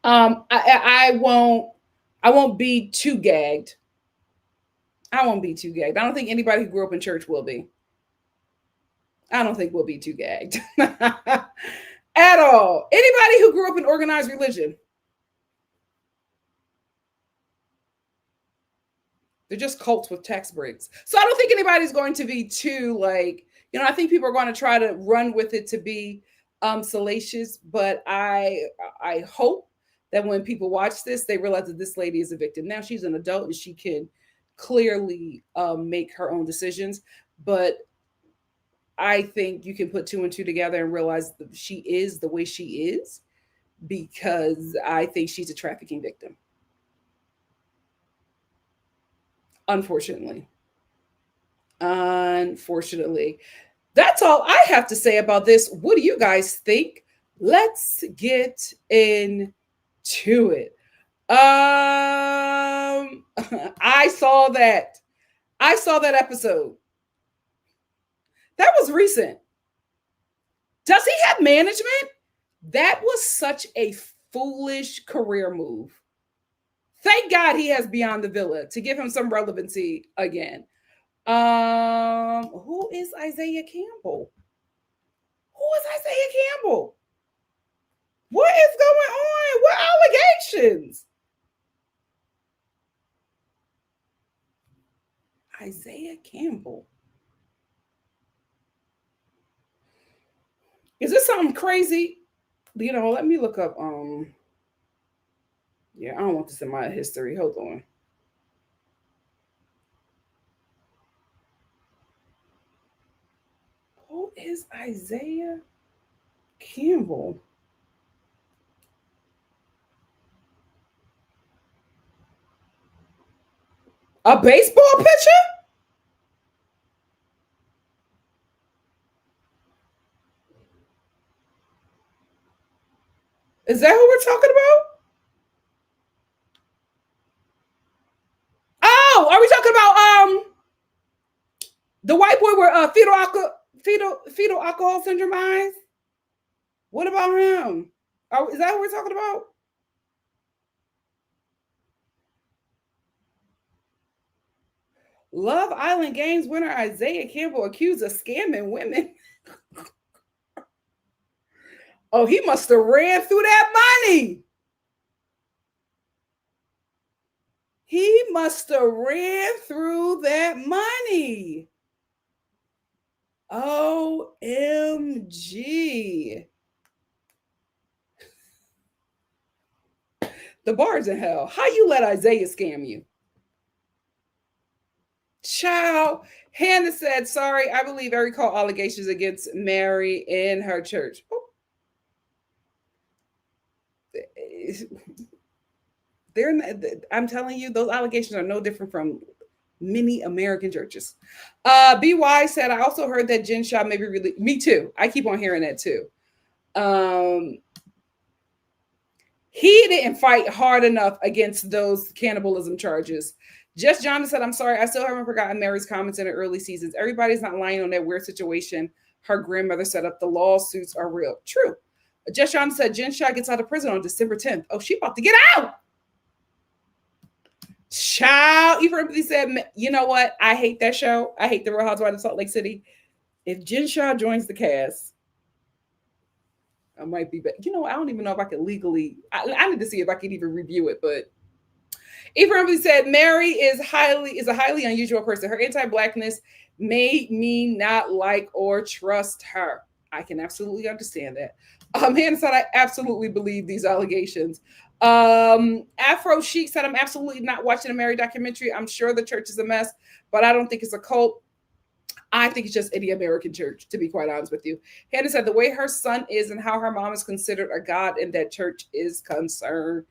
I won't be too gagged. I won't be too gagged. I don't think anybody who grew up in church will be. I don't think we'll be too gagged at all. Anybody who grew up in organized religion, they're just cults with tax breaks. So I don't think anybody's going to be too like, I think people are going to try to run with it to be salacious, but I hope that when people watch this, they realize that this lady is a victim. Now she's an adult and she can clearly make her own decisions, but I think you can put two and two together and realize that she is the way she is because I think she's a trafficking victim. Unfortunately. Unfortunately. That's all I have to say about this. What do you guys think? Let's get into it. I saw that. I saw that episode. That was recent. Does he have management? That was such a foolish career move. Thank God he has Beyond the Villa to give him some relevancy again. Who is Isaiah Campbell? Who is Isaiah Campbell? What is going on? What allegations? Isaiah Campbell. Is this something crazy? Let me look up. Yeah, I don't want this in my history. Hold on. Who is Isaiah Campbell? A baseball pitcher? Is that who we're talking about? Oh, are we talking about the white boy with fetal alcohol syndrome eyes? What about him? Is that what we're talking about? Love Island Games winner Isaiah Campbell accused of scamming women. Oh, he must have ran through that money. He must have ran through that money. OMG. The bar's in hell. How you let Isaiah scam you? Child. Hannah said, sorry, I believe I recall allegations against Mary in her church. Oh. I'm telling you, those allegations are no different from many American churches. BY said, I also heard that Jen Shaw may be really, me too. I keep on hearing that too. He didn't fight hard enough against those cannibalism charges. Just John said, I'm sorry, I still haven't forgotten Mary's comments in the early seasons. Everybody's not lying on that weird situation her grandmother set up. The lawsuits are real. True. Just John said, Jen Shaw gets out of prison on December 10th. Oh, she about to get out. Child, Even said, you know what? I hate that show. I hate the Real Housewives of Salt Lake City. If Jen Shaw joins the cast, I might be back. I don't even know if I can legally. I need to see if I can even review it. But Even said, Mary is a highly unusual person. Her anti-blackness made me not like or trust her. I can absolutely understand that. Hannah said, I absolutely believe these allegations. Afro Chic said, I'm absolutely not watching a Mary documentary. I'm sure the church is a mess, but I don't think it's a cult. I think it's just any American church, to be quite honest with you. Hannah said, the way her son is and how her mom is considered a god in that church is concerning.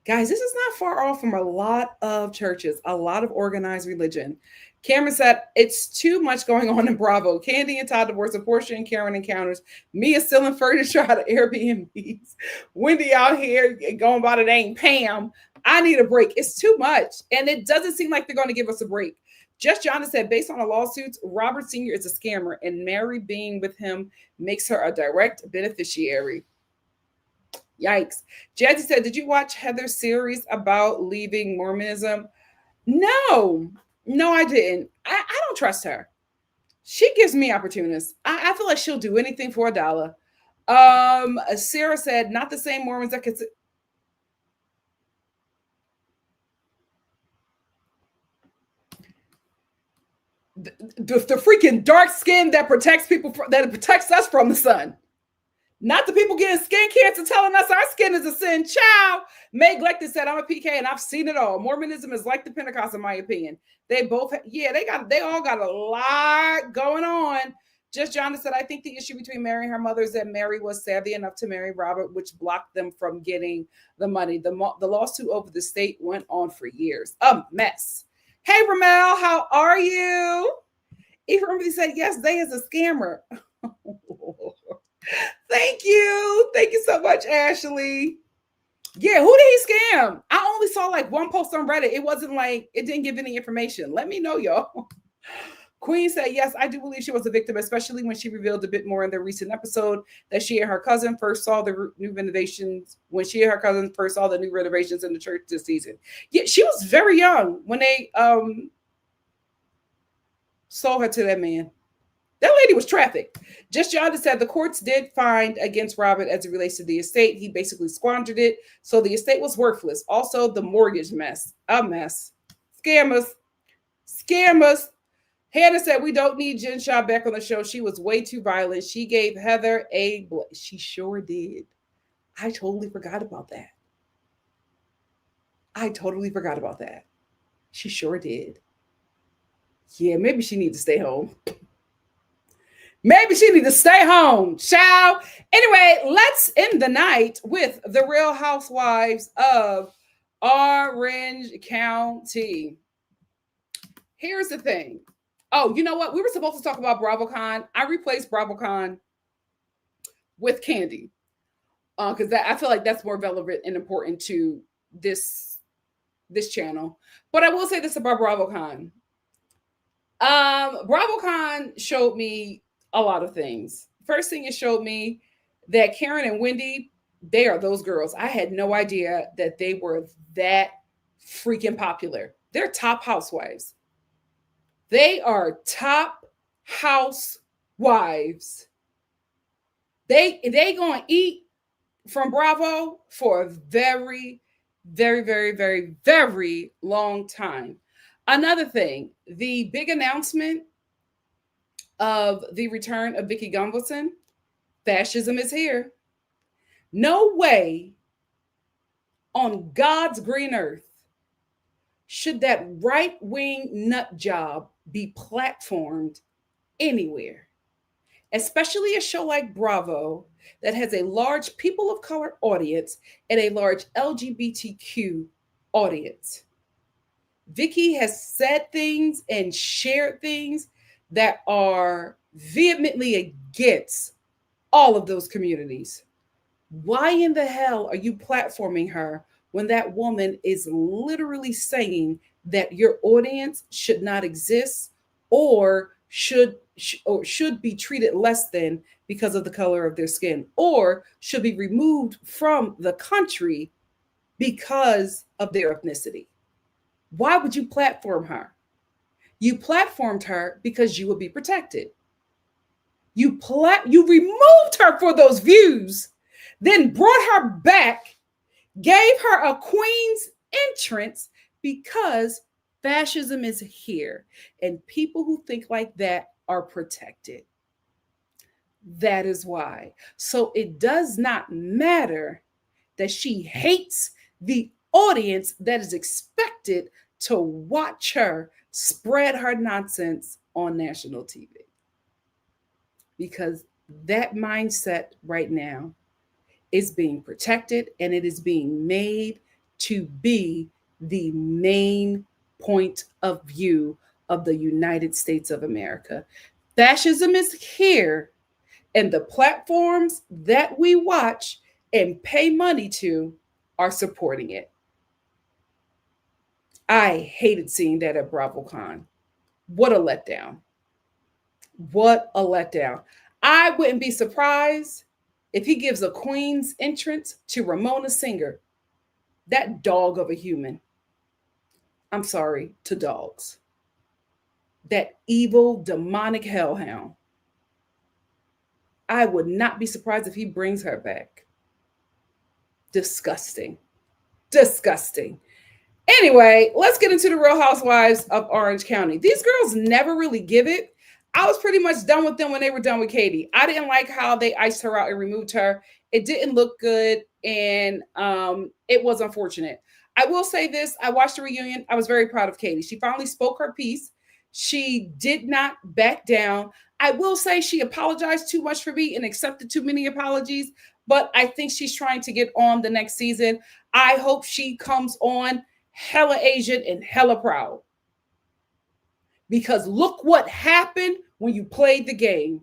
Guys, this is not far off from a lot of churches, a lot of organized religion. Cameron said, it's too much going on in Bravo. Candy and Todd divorce, abortion, Karen encounters. Mia selling furniture out of Airbnbs. Wendy out here going by the name Pam. I need a break. It's too much. And it doesn't seem like they're going to give us a break. Just Jonathan said, based on the lawsuits, Robert Sr. is a scammer, and Mary being with him makes her a direct beneficiary. Yikes. Jazzy said, did you watch Heather's series about leaving Mormonism? No, I didn't. I don't trust her. She gives me opportunists. I feel like she'll do anything for $1. Sarah said, not the same Mormons that could. The freaking dark skin that protects people, that protects us from the sun. Not the people getting skin cancer telling us our skin is a sin. Child. Meg Lecter said, I'm a PK and I've seen it all. Mormonism is like the Pentecost, in my opinion. They both, they all got a lot going on. Just Jonathan said, I think the issue between Mary and her mother is that Mary was savvy enough to marry Robert, which blocked them from getting the money. The lawsuit over the state went on for years. A mess. Hey, Ramel, how are you? Even said, yes, they is a scammer. Thank you so much, Ashley. Yeah, who did he scam? I only saw like one post on Reddit. It wasn't like, it didn't give any information. Let me know, y'all. Queen said, yes, I do believe she was a victim, especially when she revealed a bit more in the recent episode that she and her cousin first saw the new renovations, when she and her cousin first saw the new renovations in the church this season. Yeah, she was very young when they sold her to that man. That lady was trafficked. Just Jonathan said the courts did find against Robert as it relates to the estate. He basically squandered it. So the estate was worthless. Also, the mortgage mess. A mess. Scammers. Hannah said, we don't need Jen Shaw back on the show. She was way too violent. She gave Heather a... She sure did. I totally forgot about that. She sure did. Yeah, maybe she needs to stay home. Child. Anyway, let's end the night with the Real Housewives of Orange County. Here's the thing. Oh, you know what? We were supposed to talk about BravoCon. I replaced BravoCon with Candy because I feel like that's more relevant and important to this channel. But I will say this about BravoCon. BravoCon showed me a lot of things. First thing it showed me that Karen and Wendy, they are those girls. I had no idea that they were that freaking popular. They're top housewives. They are top housewives. They gonna eat from Bravo for a very, very, very, very, very long time. Another thing, the big announcement of the return of Vicky Gunvalson, fascism is here. No way on God's green earth should that right-wing nut job be platformed anywhere, especially a show like Bravo that has a large people of color audience and a large LGBTQ audience. Vicky has said things and shared things that are vehemently against all of those communities. Why in the hell are you platforming her when that woman is literally saying that your audience should not exist or should be treated less than because of the color of their skin, or should be removed from the country because of their ethnicity? Why would you platform her? You platformed her because you would be protected. You removed her for those views, then brought her back, gave her a queen's entrance because fascism is here and people who think like that are protected. That is why. So it does not matter that she hates the audience that is expected to watch her spread her nonsense on national TV. Because that mindset right now is being protected and it is being made to be the main point of view of the United States of America. Fascism is here, and the platforms that we watch and pay money to are supporting it. I hated seeing that at BravoCon. What a letdown. What a letdown. I wouldn't be surprised if he gives a queen's entrance to Ramona Singer, that dog of a human. I'm sorry, to dogs. That evil, demonic hellhound. I would not be surprised if he brings her back. Disgusting. Disgusting. Anyway, let's get into the Real Housewives of Orange County. These girls never really give it. I was pretty much done with them when they were done with Katie. I didn't like how they iced her out and removed her. It didn't look good, and it was unfortunate. I will say this. I watched the reunion. I was very proud of Katie. She finally spoke her piece. She did not back down. I will say she apologized too much for me and accepted too many apologies, but I think she's trying to get on the next season. I hope she comes on hella Asian and hella proud. Because look what happened when you played the game.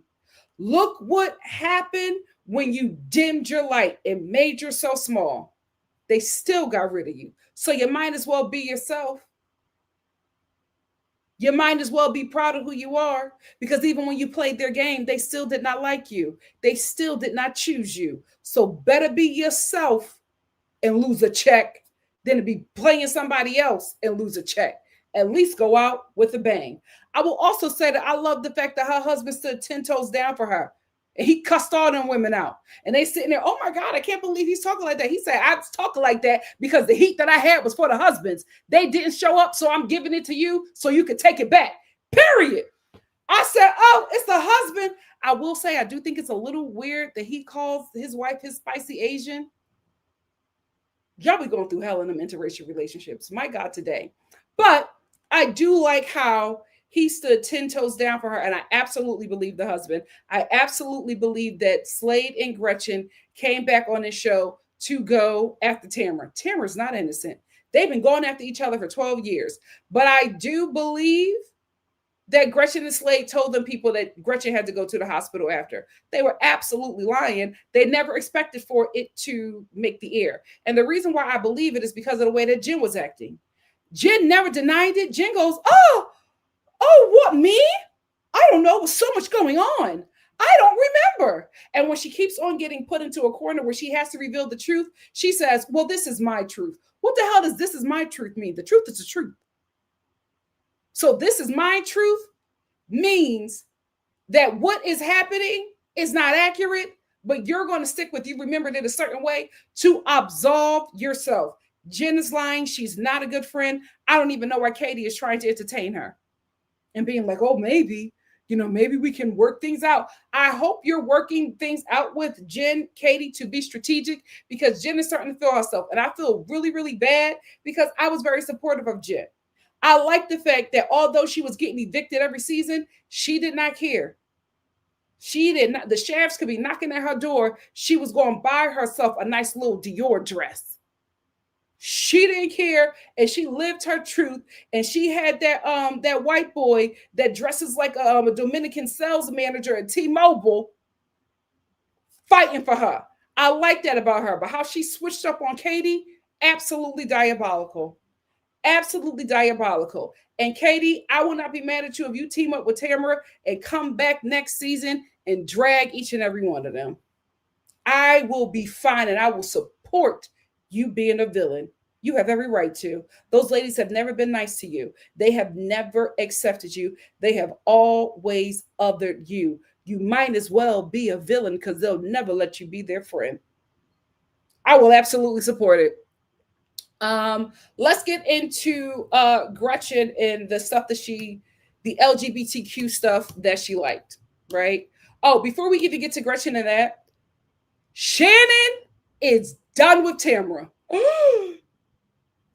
Look what happened when you dimmed your light and made yourself small. They still got rid of you. So you might as well be yourself. You might as well be proud of who you are, because even when you played their game, they still did not like you. They still did not choose you. So better be yourself and lose a check than to be playing somebody else and lose a check. At least go out with a bang. I will also say that I love the fact that her husband stood 10 toes down for her. And he cussed all them women out. And they sitting there, oh my God, I can't believe he's talking like that. He said, I was talking like that because the heat that I had was for the husbands. They didn't show up, so I'm giving it to you so you can take it back. Period. I said, oh, it's the husband. I will say, I do think it's a little weird that he calls his wife his spicy Asian. Y'all be going through hell in them interracial relationships. My God, today. But I do like how he stood 10 toes down for her. And I absolutely believe the husband. I absolutely believe that Slade and Gretchen came back on this show to go after Tamara. Tamara's not innocent. They've been going after each other for 12 years. But I do believe that Gretchen and Slade told them people that Gretchen had to go to the hospital after. They were absolutely lying. They never expected for it to make the air. And the reason why I believe it is because of the way that Jen was acting. Jen never denied it. Jen goes, oh, what, me? I don't know. There's so much going on. I don't remember. And when she keeps on getting put into a corner where she has to reveal the truth, she says, well, this is my truth. What the hell does this is my truth mean? The truth is the truth. So this is my truth means that what is happening is not accurate, but you're going to stick with you remembered it a certain way to absolve yourself. Jen is lying. She's not a good friend. I don't even know why Katie is trying to entertain her and being like, oh, maybe we can work things out. I hope you're working things out with Jen, Katie, to be strategic, because Jen is starting to feel herself. And I feel really, really bad because I was very supportive of Jen. I like the fact that although she was getting evicted every season, she did not care. She did not. The sheriffs could be knocking at her door. She was going to buy herself a nice little Dior dress. She didn't care, and she lived her truth. And she had that white boy that dresses like a Dominican sales manager at T-Mobile fighting for her. I like that about her. But how she switched up on Katie, absolutely diabolical. Absolutely diabolical. And Katie, I will not be mad at you if you team up with Tamara and come back next season and drag each and every one of them. I will be fine, and I will support you being a villain. You have every right to. Those ladies have never been nice to you. They have never accepted you. They have always othered you. You might as well be a villain because they'll never let you be their friend. I will absolutely support it. Let's get into Gretchen and the stuff that the LGBTQ stuff that she liked, right? Oh, before we even get to Gretchen and that, Shannon is done with Tamara.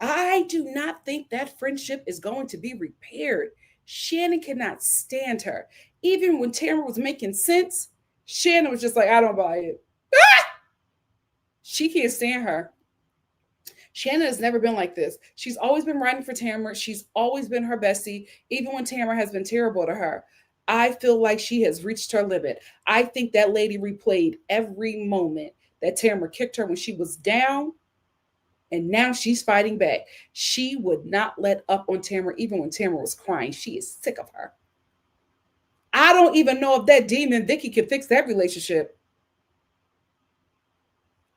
I do not think that friendship is going to be repaired. Shannon cannot stand her. Even when Tamara was making sense, Shannon was just like, I don't buy it. She can't stand her. Shannon has never been like this. She's always been riding for Tamara. She's always been her bestie, even when Tamara has been terrible to her. I feel like she has reached her limit. I think that lady replayed every moment that Tamara kicked her when she was down, and now she's fighting back. She would not let up on Tamara, even when Tamara was crying. She is sick of her. I don't even know if that demon Vicky can fix that relationship.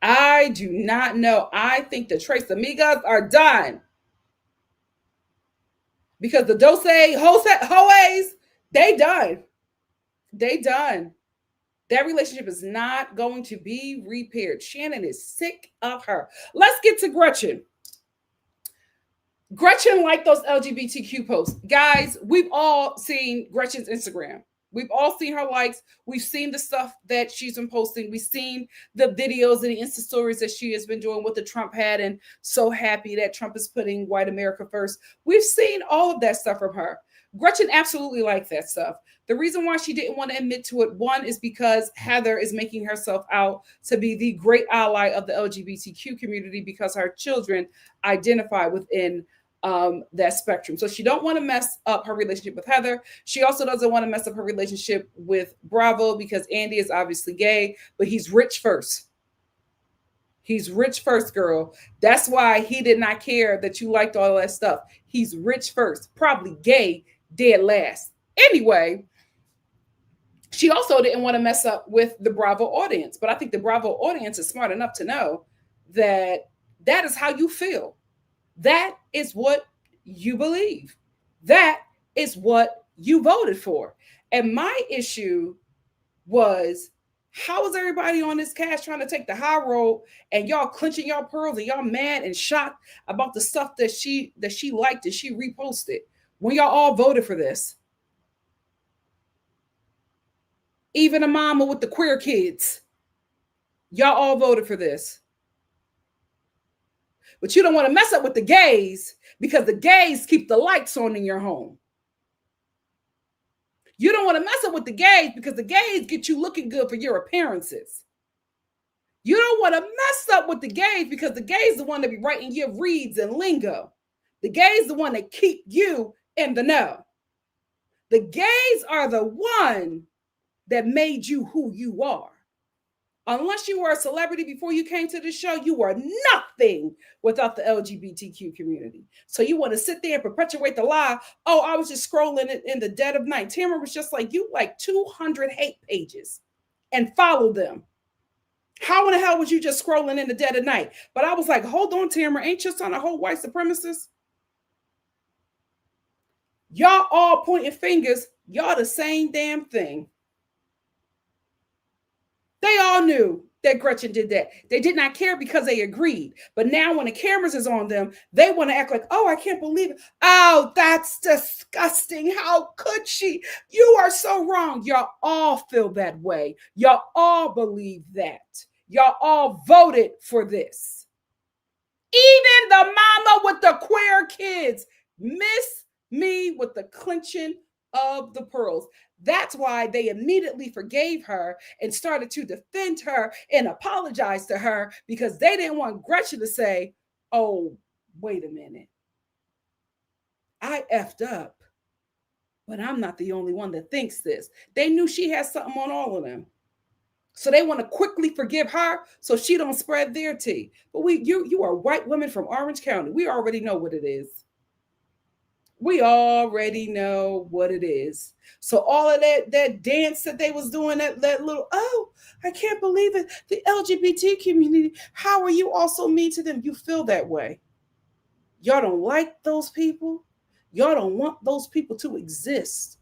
I do not know. I think the Trace Amigas are done. Because the Dose Hoes, they done. They done. That relationship is not going to be repaired. Shannon is sick of her. Let's get to Gretchen. Gretchen liked those LGBTQ posts. Guys, we've all seen Gretchen's Instagram. We've all seen her likes. We've seen the stuff that she's been posting. We've seen the videos and the Insta stories that she has been doing with the Trump hat and so happy that Trump is putting white America first. We've seen all of that stuff from her. Gretchen absolutely liked that stuff. The reason why she didn't want to admit to it, one, is because Heather is making herself out to be the great ally of the LGBTQ community because her children identify within that spectrum. So she don't want to mess up her relationship with Heather. She also doesn't want to mess up her relationship with Bravo because Andy is obviously gay, but he's rich first. He's rich first, girl. That's why he did not care that you liked all that stuff. He's rich first, probably gay, dead last. Anyway, she also didn't want to mess up with the Bravo audience, but I think the Bravo audience is smart enough to know that that is how you feel. That is what you believe. That is what you voted for. And my issue was, how is everybody on this cast trying to take the high road and y'all clenching y'all pearls and y'all mad and shocked about the stuff that she liked and she reposted when y'all all voted for this? Even a mama with the queer kids, y'all all voted for this. But you don't want to mess up with the gays because the gays keep the lights on in your home. You don't want to mess up with the gays because the gays get you looking good for your appearances. You don't want to mess up with the gays because the gays the one that be writing your reads and lingo. The gays the one that keep you in the know. The gays are the one that made you who you are. Unless you were a celebrity before you came to the show, you were nothing without the LGBTQ community. So you want to sit there and perpetuate the lie. Oh, I was just scrolling in the dead of night. Tamara was just like, you like 200 hate pages and follow them. How in the hell was you just scrolling in the dead of night? But I was like, hold on, Tamara, ain't your son a whole white supremacist? Y'all all pointing fingers. Y'all the same damn thing. They all knew that Gretchen did that. They did not care because they agreed. But now when the cameras is on them, they want to act like, oh, I can't believe it. Oh, that's disgusting. How could she? You are so wrong. Y'all all feel that way. Y'all all believe that. Y'all all voted for this. Even the mama with the queer kids miss me with the clenching of the pearls. That's why they immediately forgave her and started to defend her and apologize to her because they didn't want Gretchen to say, oh, wait a minute. I effed up, but I'm not the only one that thinks this. They knew she had something on all of them. So they want to quickly forgive her so she don't spread their tea. But you are white women from Orange County. We already know what it is. We already know what it is. So all of that dance that they was doing, that little, oh, I can't believe it. The LGBT community, how are you all so mean to them? You feel that way. Y'all don't like those people. Y'all don't want those people to exist,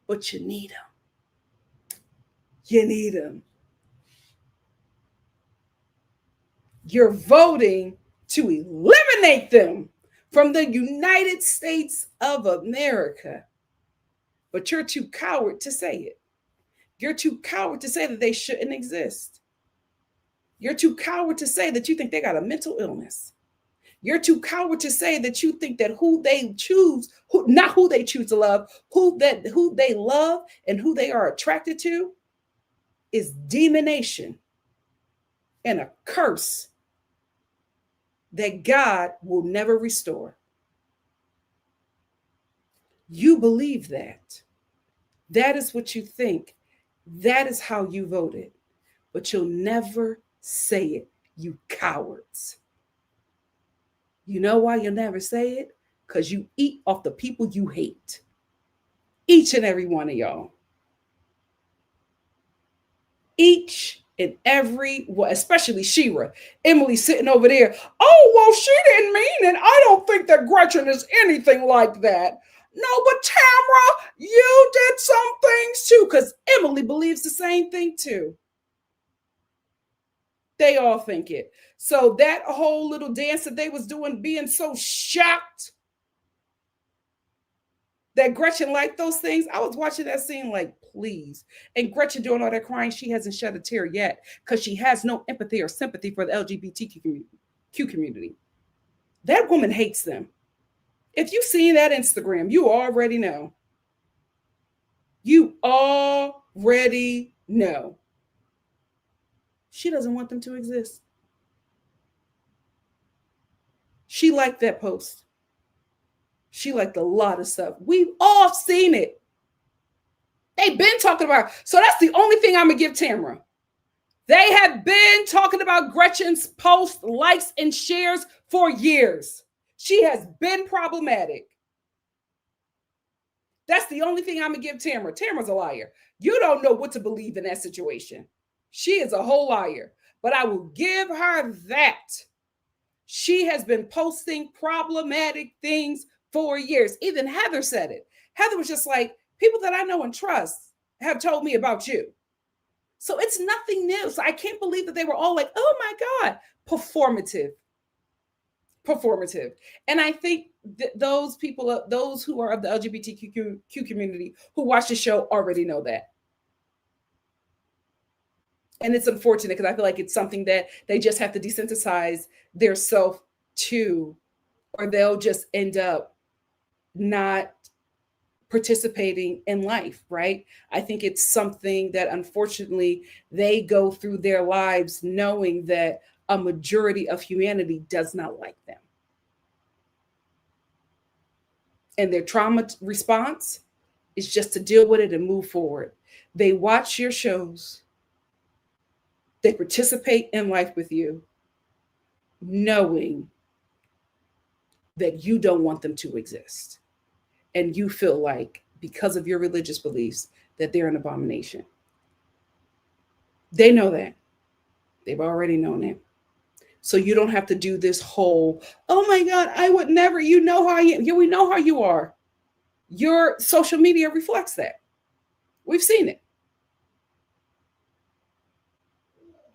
but you need them. You need them. You're voting to eliminate them from the United States of America. But you're too coward to say it. You're too coward to say that they shouldn't exist. You're too coward to say that you think they got a mental illness. You're too coward to say that you think that who they choose, not who they choose to love, who they love and who they are attracted to is demonation and a curse that God will never restore. You believe that. That is what you think. That is how you voted. But you'll never say it, you cowards. You know why you'll never say it? Because you eat off the people you hate. Each and every one of y'all. Each and every one, especially Shira. Emily sitting over there. Oh, well, she didn't mean it. I don't think that Gretchen is anything like that. No, but Tamara, you did some things too, because Emily believes the same thing too. They all think it. So that whole little dance that they was doing, being so shocked that Gretchen liked those things. I was watching that scene like, please. And Gretchen doing all that crying, she hasn't shed a tear yet because she has no empathy or sympathy for the LGBTQ community. That woman hates them. If you've seen that Instagram, you already know. You already know. She doesn't want them to exist. She liked that post. She liked a lot of stuff. We've all seen it. They've been talking about it. So that's the only thing I'm going to give Tamara. They have been talking about Gretchen's post, likes, and shares for years. She has been problematic. That's the only thing I'm going to give Tamara. Tamara's a liar. You don't know what to believe in that situation. She is a whole liar. But I will give her that. She has been posting problematic things for years. Even Heather said it. Heather was just like, people that I know and trust have told me about you. So it's nothing new. So I can't believe that they were all like, oh my God, performative. And I think those people, those who are of the LGBTQ community who watch the show already know that. And it's unfortunate because I feel like it's something that they just have to desensitize their self to, or they'll just end up not participating in life, right? I think it's something that unfortunately they go through their lives knowing that a majority of humanity does not like them. And their trauma response is just to deal with it and move forward. They watch your shows, they participate in life with you, knowing that you don't want them to exist. And you feel like, because of your religious beliefs, that they're an abomination. They know that. They've already known it. So you don't have to do this whole, oh my God, I would never, you know how I am. Yeah, we know how you are. Your social media reflects that. We've seen it.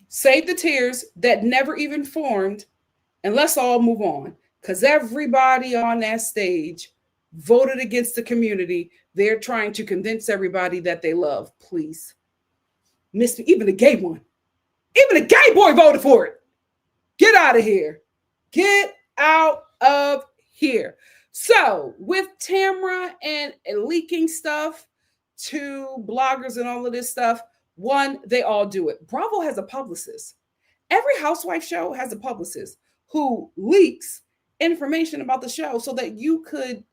Save the tears that never even formed, and let's all move on. Because everybody on that stage voted against the community. They're trying to convince everybody that they love. Please. Miss me, even the gay one. Even the gay boy voted for it. Get out of here. Get out of here. So with Tamra and leaking stuff to bloggers and all of this stuff, one, they all do it. Bravo has a publicist. Every housewife show has a publicist who leaks information about the show so that you could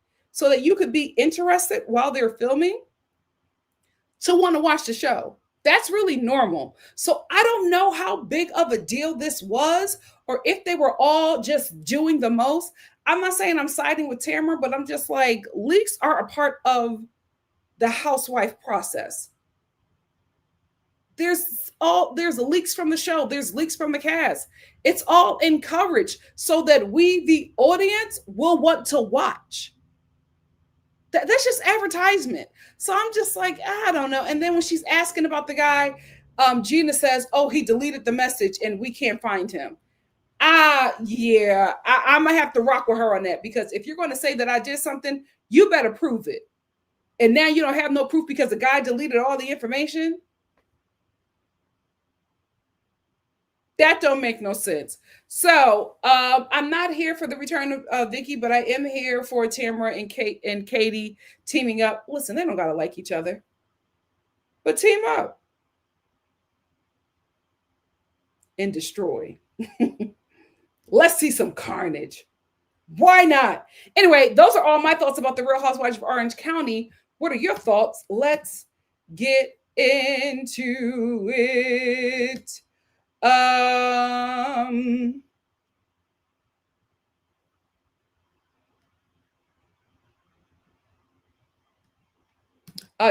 be interested while they're filming to want to watch the show. That's really normal. So I don't know how big of a deal this was, or if they were all just doing the most. I'm not saying I'm siding with Tamara, but I'm just like, leaks are a part of the housewife process. There's leaks from the show, there's leaks from the cast. It's all encouraged so that we, the audience, will want to watch. That's just advertisement. So I'm just like, I don't know. And then when she's asking about the guy, Gina says, oh, he deleted the message and we can't find him. Yeah, I might have to rock with her on that, because if you're going to say that I did something, you better prove it. And now you don't have no proof because the guy deleted all the information. That don't make no sense. So I'm not here for the return of Vicky, but I am here for Tamara and Katie teaming up. Listen, they don't gotta like each other, but team up and destroy. Let's see some carnage. Why not? Anyway, those are all my thoughts about the Real Housewives of Orange County. What are your thoughts? Let's get into it.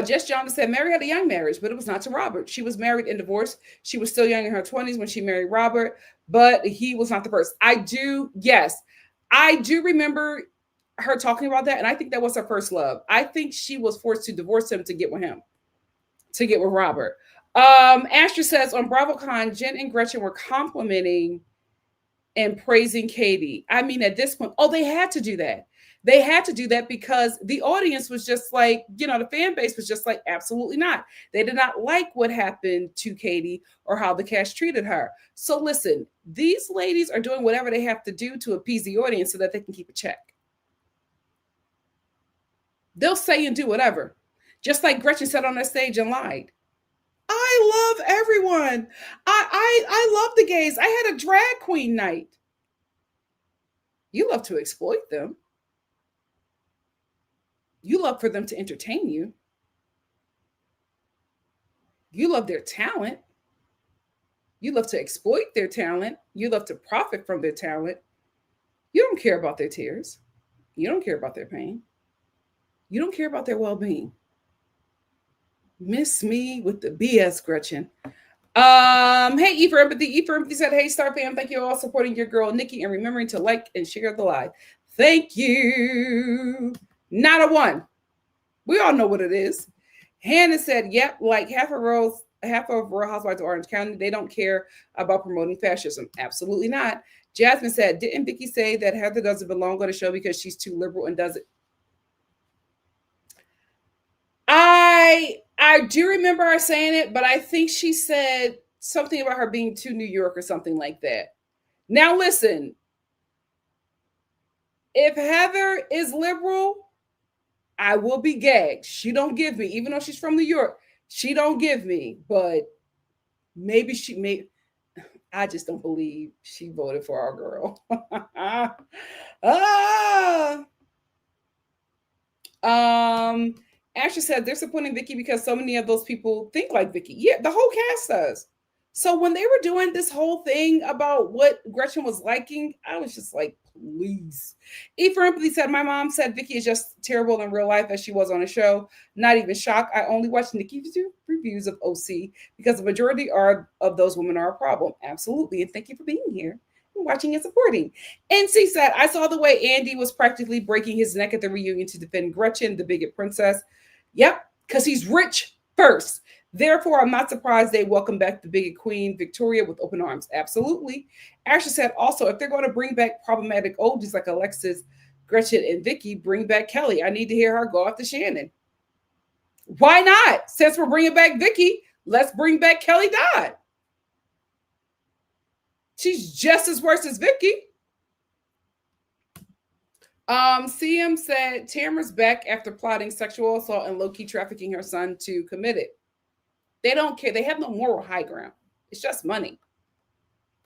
Jess Johnson said Mary had a young marriage, but it was not to Robert. She was married and divorced. She was still young in her 20s when she married Robert, but he was not the first. I do remember her talking about that, and I think that was her first love. I think she was forced to divorce him to get with Robert. Asher says on BravoCon, Jen and Gretchen were complimenting and praising Katie. I mean, at this point, they had to do that. They had to do that because the audience was just like, the fan base was just like, absolutely not. They did not like what happened to Katie or how the cast treated her. So listen, these ladies are doing whatever they have to do to appease the audience so that they can keep a check. They'll say and do whatever. Just like Gretchen said on that stage and lied. I love everyone. I love the gays. I had a drag queen night. You love to exploit them. You love for them to entertain you. You love their talent. You love to exploit their talent. You love to profit from their talent. You don't care about their tears. You don't care about their pain. You don't care about their well-being. Miss me with the BS, Gretchen. Hey, E for Empathy. E for Empathy said, hey, Star fam, thank you all supporting your girl, Nikki, and remembering to like and share the live. Thank you. Not a one. We all know what it is. Hannah said, yep, like half of Real Housewives of Orange County, they don't care about promoting fascism. Absolutely not. Jasmine said, didn't Vicky say that Heather doesn't belong on the show because she's too liberal and does it? I do remember her saying it, but I think she said something about her being too New York or something like that. Now, listen, if Heather is liberal, I will be gagged. She don't give me, even though she's from New York, she don't give me. But maybe she may. I just don't believe she voted for our girl. ah. Um, Ashley said they're supporting Vicky because so many of those people think like Vicky. Yeah, the whole cast does. So when they were doing this whole thing about what Gretchen was liking, I was just like, please. E for Empathy said, my mom said Vicky is just terrible in real life as she was on the show. Not even shocked. I only watch Nikki's reviews of OC because the majority of those women are a problem. Absolutely. And thank you for being here and watching and supporting. NC said, I saw the way Andy was practically breaking his neck at the reunion to defend Gretchen, the bigot princess. Yep, because he's rich first. Therefore, I'm not surprised they welcome back the bigot queen, Victoria, with open arms. Absolutely. Ashley said, also, if they're going to bring back problematic oldies like Alexis, Gretchen, and Vicky, bring back Kelly. I need to hear her go after Shannon. Why not? Since we're bringing back Vicky, let's bring back Kelly Dodd. She's just as worse as Vicky. CM said Tamara's back after plotting sexual assault and low-key trafficking her son to commit it. They don't care. They have no moral high ground. It's just money.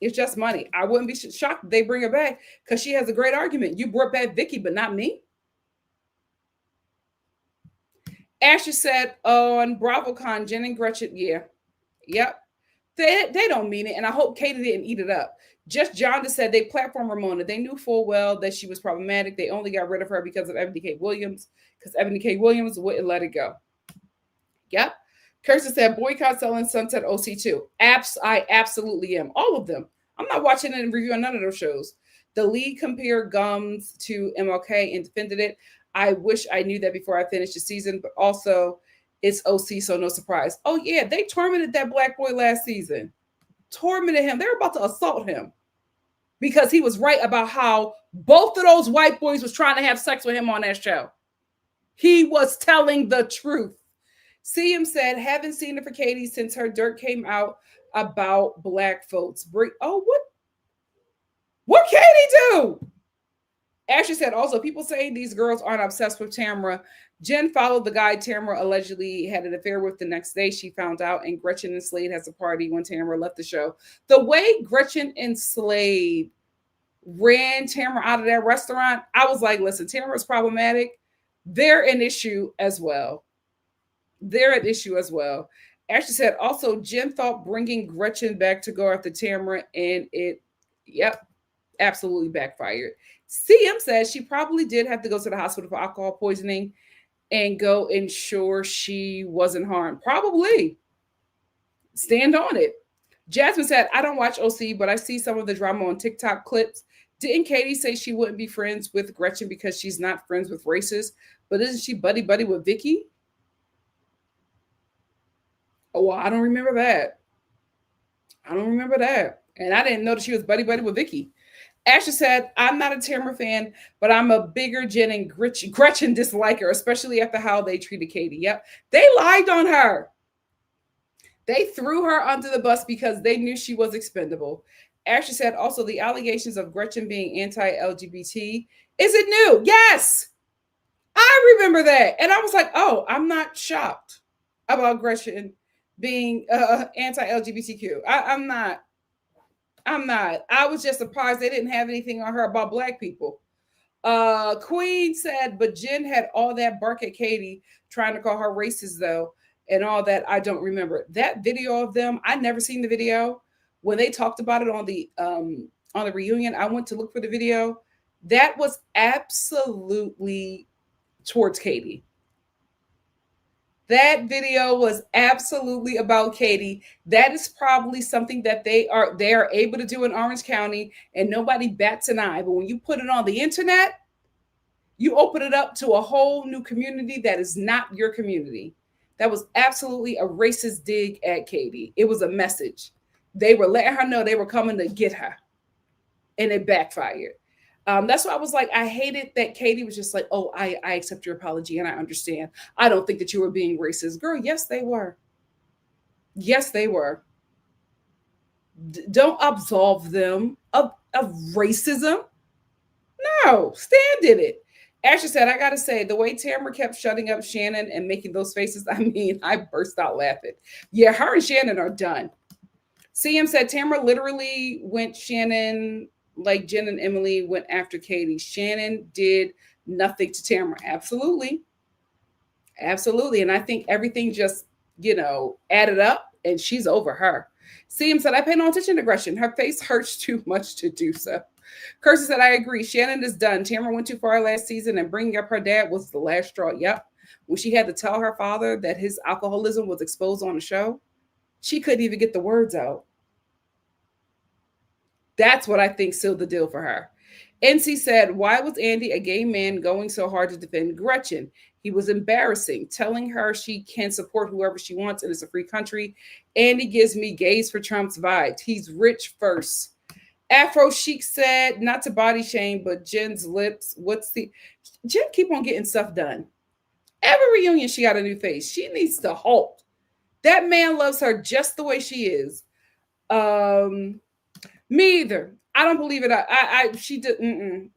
It's just money. I wouldn't be shocked if they bring her back because she has a great argument. You brought back Vicky, but not me. Asher said on BravoCon, Jen and Gretchen, yeah. Yep. They don't mean it, and I hope Katie didn't eat it up. Just Jonda said they platformed Ramona. They knew full well that she was problematic. They only got rid of her because of Ebony K. Williams, because Ebony K. Williams wouldn't let it go. Yep. Kirsten said boycott selling Sunset OC2. I absolutely am. All of them. I'm not watching and reviewing none of those shows. The lead compared Gums to MLK and defended it. I wish I knew that before I finished the season, but also it's OC, so no surprise. Oh, yeah, they tormented that black boy last season. Tormented him. They were about to assault him because he was right about how both of those white boys was trying to have sex with him on that show. He was telling the truth. CM said, haven't seen it for Katie since her dirt came out about black folks. Oh, what Katie do? Ashley said, also, people say these girls aren't obsessed with Tamara. Jen followed the guy Tamara allegedly had an affair with the next day. She found out, and Gretchen and Slade has a party when Tamara left the show. The way Gretchen and Slade ran Tamara out of that restaurant, I was like, listen, Tamara's problematic. They're an issue as well. Ashley said, also, Jen thought bringing Gretchen back to go after Tamara, and it, absolutely backfired. CM says she probably did have to go to the hospital for alcohol poisoning and go ensure she wasn't harmed. Probably. Stand on it. Jasmine said, I don't watch OC, but I see some of the drama on TikTok clips. Didn't Katie say she wouldn't be friends with Gretchen because she's not friends with racists? But isn't she buddy with Vicky? Oh, well, I don't remember that. And I didn't know that she was buddy with Vicky. Ashley said, I'm not a Tamara fan, but I'm a bigger Jen and Gretchen disliker, especially after how they treated Katie. Yep. They lied on her. They threw her under the bus because they knew she was expendable. Ashley said, also, the allegations of Gretchen being anti-LGBT. Is it new? Yes. I remember that. And I was like, oh, I'm not shocked about Gretchen being anti-LGBTQ. I'm not. I was just surprised they didn't have anything on her about black people. Queen said, but Jen had all that bark at Katie trying to call her racist, though, and all that. I don't remember that video of them. I never seen the video. When they talked about it on the reunion, I went to look for the video. That was absolutely towards Katie. That video was absolutely about Katie. That is probably something that they are able to do in Orange County and nobody bats an eye. But when you put it on the internet, you open it up to a whole new community that is not your community. That was absolutely a racist dig at Katie. It was a message. They were letting her know they were coming to get her, and it backfired. That's why I was like, I hated that Katie was just like, oh, I accept your apology and I understand. I don't think that you were being racist. Girl, yes, they were. Yes, they were. Don't absolve them of racism. No, stand in it. Ashley said, I gotta say, the way Tamara kept shutting up Shannon and making those faces, I mean, I burst out laughing. Yeah, her and Shannon are done. CM said Tamara literally went Shannon like Jen and Emily went after Katie. Shannon did nothing to Tamara. Absolutely. Absolutely. And I think everything just, added up and she's over her. CM said, I pay no attention to aggression. Her face hurts too much to do so. Kirsten said, I agree. Shannon is done. Tamara went too far last season and bringing up her dad was the last straw. Yep. When she had to tell her father that his alcoholism was exposed on the show, she couldn't even get the words out. That's what I think sealed the deal for her. NC said, why was Andy, a gay man, going so hard to defend Gretchen? He was embarrassing, telling her she can support whoever she wants and it's a free country. Andy gives me gays for Trump's vibe. He's rich first. Afro Chic said, not to body shame, but Jen's lips. Jen keep on getting stuff done. Every reunion, she got a new face. She needs to halt. That man loves her just the way she is. Me either. I don't believe it. She did.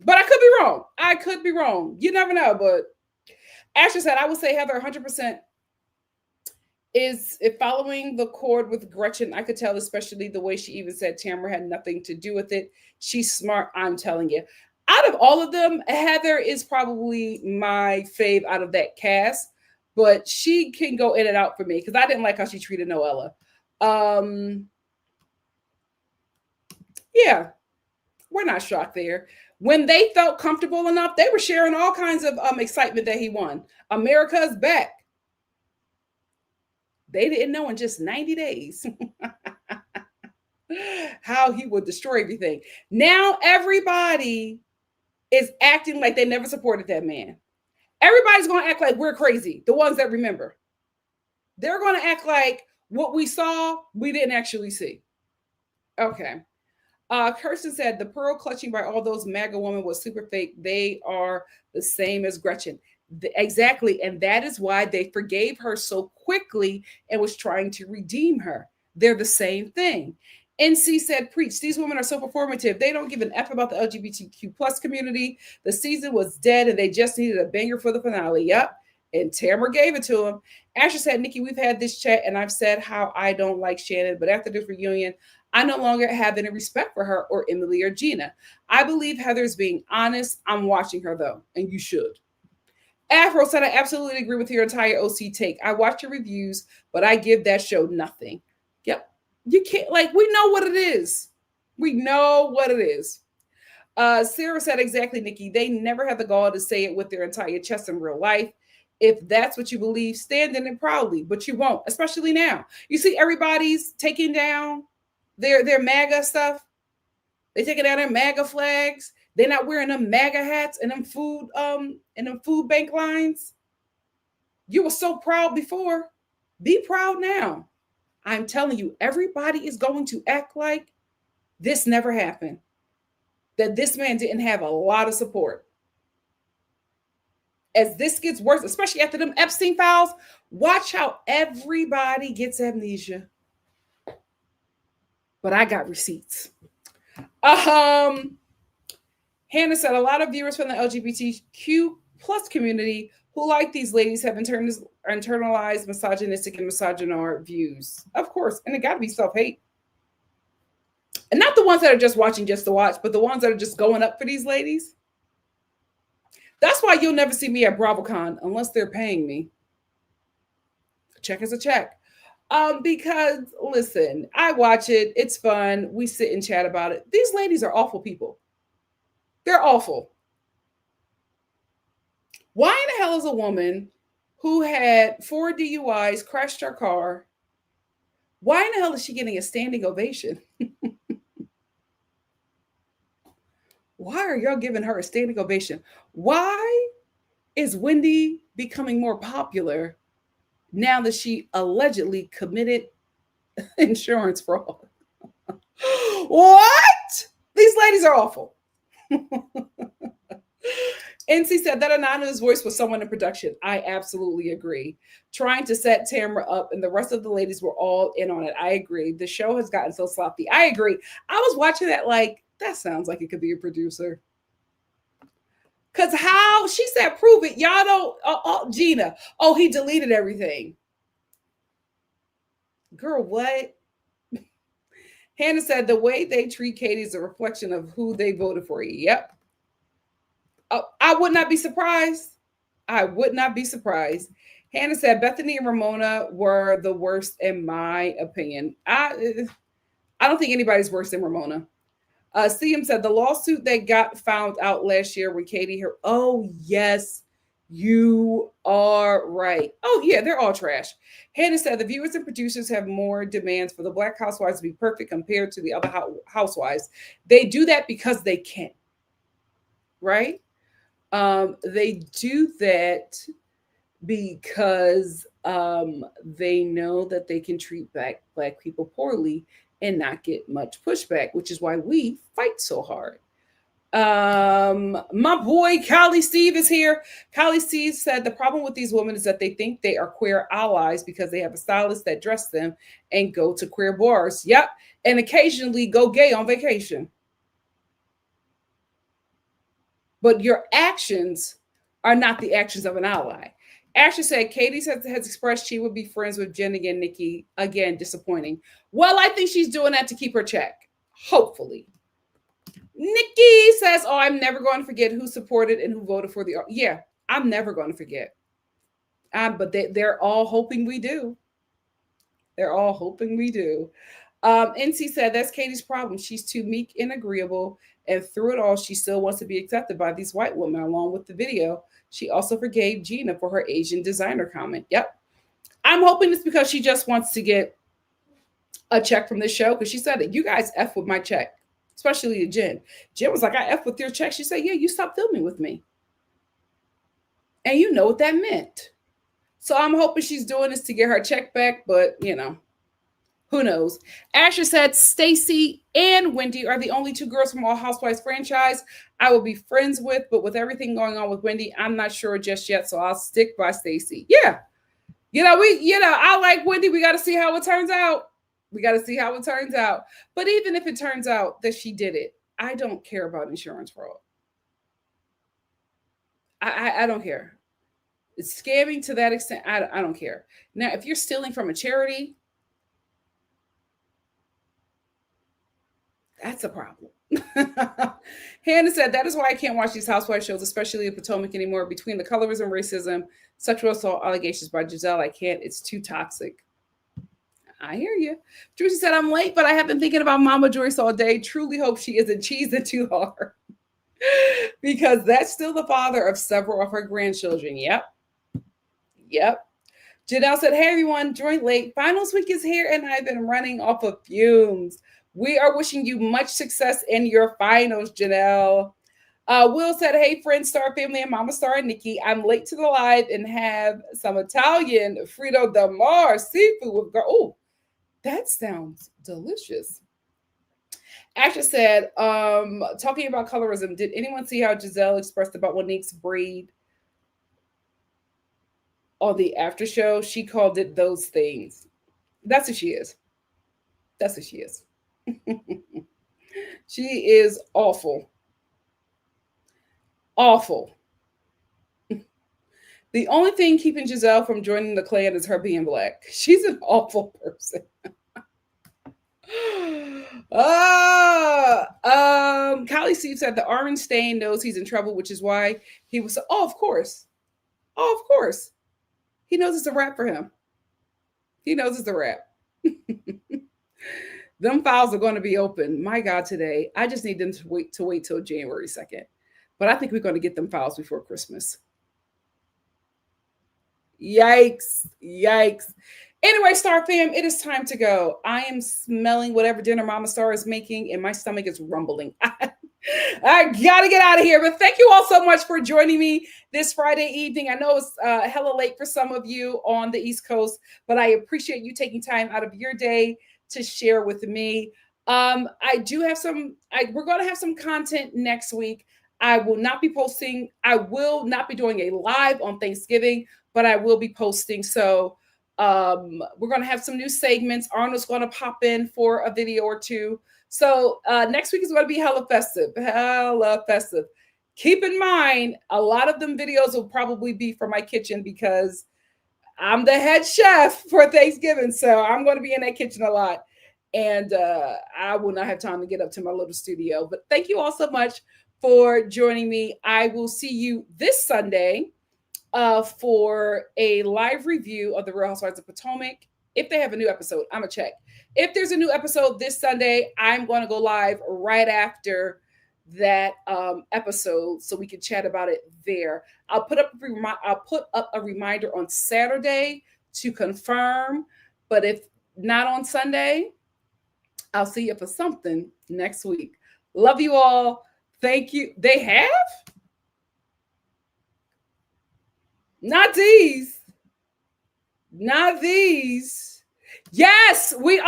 But I could be wrong. I could be wrong. You never know. But Ashley said, I would say Heather 100% is if following the cord with Gretchen. I could tell, especially the way she even said Tamara had nothing to do with it. She's smart. I'm telling you. Out of all of them, Heather is probably my fave out of that cast. But she can go in and out for me because I didn't like how she treated Noella. Yeah, we're not shocked there. When they felt comfortable enough, they were sharing all kinds of excitement that he won. America's back. They didn't know in just 90 days how he would destroy everything. Now everybody is acting like they never supported that man. Everybody's going to act like we're crazy, the ones that remember. They're going to act like what we saw, we didn't actually see. Okay. Kirsten said the pearl clutching by all those MAGA women was super fake. They are the same as Gretchen. Exactly. And that is why they forgave her so quickly and was trying to redeem her. They're the same thing. NC said, preach. These women are so performative. They don't give an F about the LGBTQ plus community. The season was dead and they just needed a banger for the finale. Yep. And Tamara gave it to him. Asher said, Nikki, we've had this chat and I've said how I don't like Shannon, but after this reunion, I no longer have any respect for her or Emily or Gina. I believe Heather's being honest. I'm watching her though, and you should. Afro said, I absolutely agree with your entire OC take. I watch your reviews, but I give that show nothing. Yep. You can't, we know what it is. We know what it is. Sarah said, exactly, Nikki. They never had the gall to say it with their entire chest in real life. If that's what you believe, stand in it proudly, but you won't, especially now. You see everybody's taking down their MAGA stuff. They taking down their MAGA flags. They're not wearing them MAGA hats and them food bank lines. You were so proud before. Be proud now. I'm telling you, everybody is going to act like this never happened. That this man didn't have a lot of support. As this gets worse, especially after them Epstein files, watch how everybody gets amnesia. But I got receipts. Hannah said a lot of viewers from the LGBTQ plus community who like these ladies have internalized misogynistic and misogynoir views. Of course, and it got to be self-hate. And not the ones that are just watching just to watch, but the ones that are just going up for these ladies. That's why you'll never see me at BravoCon unless they're paying me. A check is a check. Because listen, I watch it. It's fun. We sit and chat about it. These ladies are awful people. They're awful. Why in the hell is a woman who had 4 DUIs, crashed her car? Why in the hell is she getting a standing ovation? Why are y'all giving her a standing ovation? Why is Wendy becoming more popular now that she allegedly committed insurance fraud? What? These ladies are awful. NC said that anonymous voice was someone in production. I absolutely agree. Trying to set Tamara up and the rest of the ladies were all in on it. I agree. The show has gotten so sloppy. I agree. I was watching that like, that sounds like it could be a producer. Because how she said, prove it. Y'all don't, Gina. Oh, he deleted everything. Girl, what? Hannah said, the way they treat Katie is a reflection of who they voted for. Yep. I would not be surprised. I would not be surprised. Hannah said, Bethany and Ramona were the worst in my opinion. I don't think anybody's worse than Ramona. CM said the lawsuit that got found out last year when Katie heard. Oh, yes, you are right. Oh, yeah, they're all trash. Hannah said the viewers and producers have more demands for the Black housewives to be perfect compared to the other housewives. They do that because they can, right? They do that because they know that they can treat black people poorly and not get much pushback, which is why we fight so hard. My boy Callie Steve is here. Callie Steve said the problem with these women is that they think they are queer allies because they have a stylist that dress them and go to queer bars. Yep. And occasionally go gay on vacation. But your actions are not the actions of an ally. Ashley said Katie has expressed she would be friends with Jen and Nikki. Again, disappointing. Well, I think she's doing that to keep her check. Hopefully. Nikki says, oh, I'm never going to forget who supported and who voted for the... Yeah, I'm never going to forget. But they're all hoping we do. They're all hoping we do. NC said, that's Katie's problem. She's too meek and agreeable. And through it all, she still wants to be accepted by these white women along with the video. She also forgave Gina for her Asian designer comment. Yep. I'm hoping it's because she just wants to get a check from this show because she said that you guys F with my check, especially to Jen. Jen was like, I F with your check. She said, yeah, you stopped filming with me. And you know what that meant. So I'm hoping she's doing this to get her check back, but you know, who knows? Asher said Stacy and Wendy are the only two girls from All Housewives franchise I will be friends with, but with everything going on with Wendy, I'm not sure just yet, so I'll stick by Stacy. Yeah. I like Wendy. We got to see how it turns out. But even if it turns out that she did it, I don't care about insurance fraud. I don't care. It's scamming to that extent. I don't care. Now, if you're stealing from a charity, that's a problem. Hannah said, that is why I can't watch these housewife shows, especially in Potomac anymore. Between the colorism, racism, sexual assault allegations by Giselle, I can't. It's too toxic. I hear you. Drucy said, I'm late, but I have been thinking about Mama Joyce all day. Truly hope she isn't cheesing too hard. Because that's still the father of several of her grandchildren. Yep. Janelle said, hey, everyone, joined late. Finals week is here, and I've been running off of fumes. We are wishing you much success in your finals, Janelle. Will said, hey, friends, Star family, and Mama Star and Nikki. I'm late to the live and have some Italian Frito de Mar seafood with girl. Oh, that sounds delicious. Asha said, talking about colorism, did anyone see how Giselle expressed about Monique's braid on the after show? She called it those things. That's who she is. She is awful. The only thing keeping Giselle from joining the clan is her being black. She's an awful person. Callie Steve said the orange stain knows he's in trouble, which is why he was. Oh, of course. He knows it's a wrap for him. Them files are going to be open. My God, today. I just need them to wait till January 2nd. But I think we're going to get them files before Christmas. Yikes. Anyway, Star fam, it is time to go. I am smelling whatever dinner Mama Star is making, and my stomach is rumbling. I gotta get out of here. But thank you all so much for joining me this Friday evening. I know it's hella late for some of you on the East Coast, but I appreciate you taking time out of your day to share with me. We're going to have some content next week. I will not be doing a live on Thanksgiving, but I will be posting. So we're going to have some new segments. Arnold's going to pop in for a video or two. So next week is going to be hella festive. keep in mind, a lot of them videos will probably be for my kitchen because I'm the head chef for Thanksgiving. So I'm going to be in that kitchen a lot. And I will not have time to get up to my little studio. But thank you all so much for joining me. I will see you this Sunday for a live review of the Real Housewives of Potomac. If they have a new episode, I'm going to check. If there's a new episode this Sunday, I'm going to go live right after that episode so we can chat about it there. I'll put up a reminder on Saturday to confirm, but if not on Sunday, I'll see you for something next week. Love you all. Thank you. They have? Not these. Not these. Yes, we are.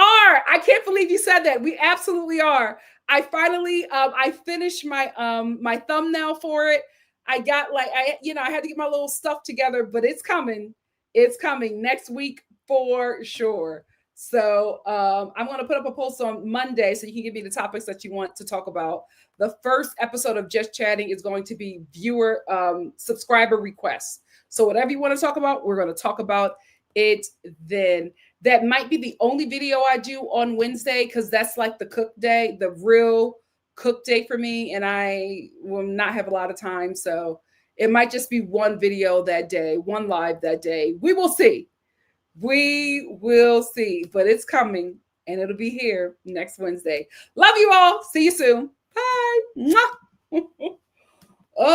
I can't believe you said that. We absolutely are. I finally I finished my thumbnail for it. I got I had to get my little stuff together, but it's coming. It's coming next week for sure. So I'm going to put up a post on Monday so you can give me the topics that you want to talk about. The first episode of Just Chatting is going to be viewer subscriber requests. So whatever you want to talk about, we're going to talk about it then. That might be the only video I do on Wednesday because that's like the cook day, the real cook day for me. And I will not have a lot of time. So it might just be one video that day, one live that day. We will see. We will see. But it's coming and it'll be here next Wednesday. Love you all. See you soon. Bye. Oh.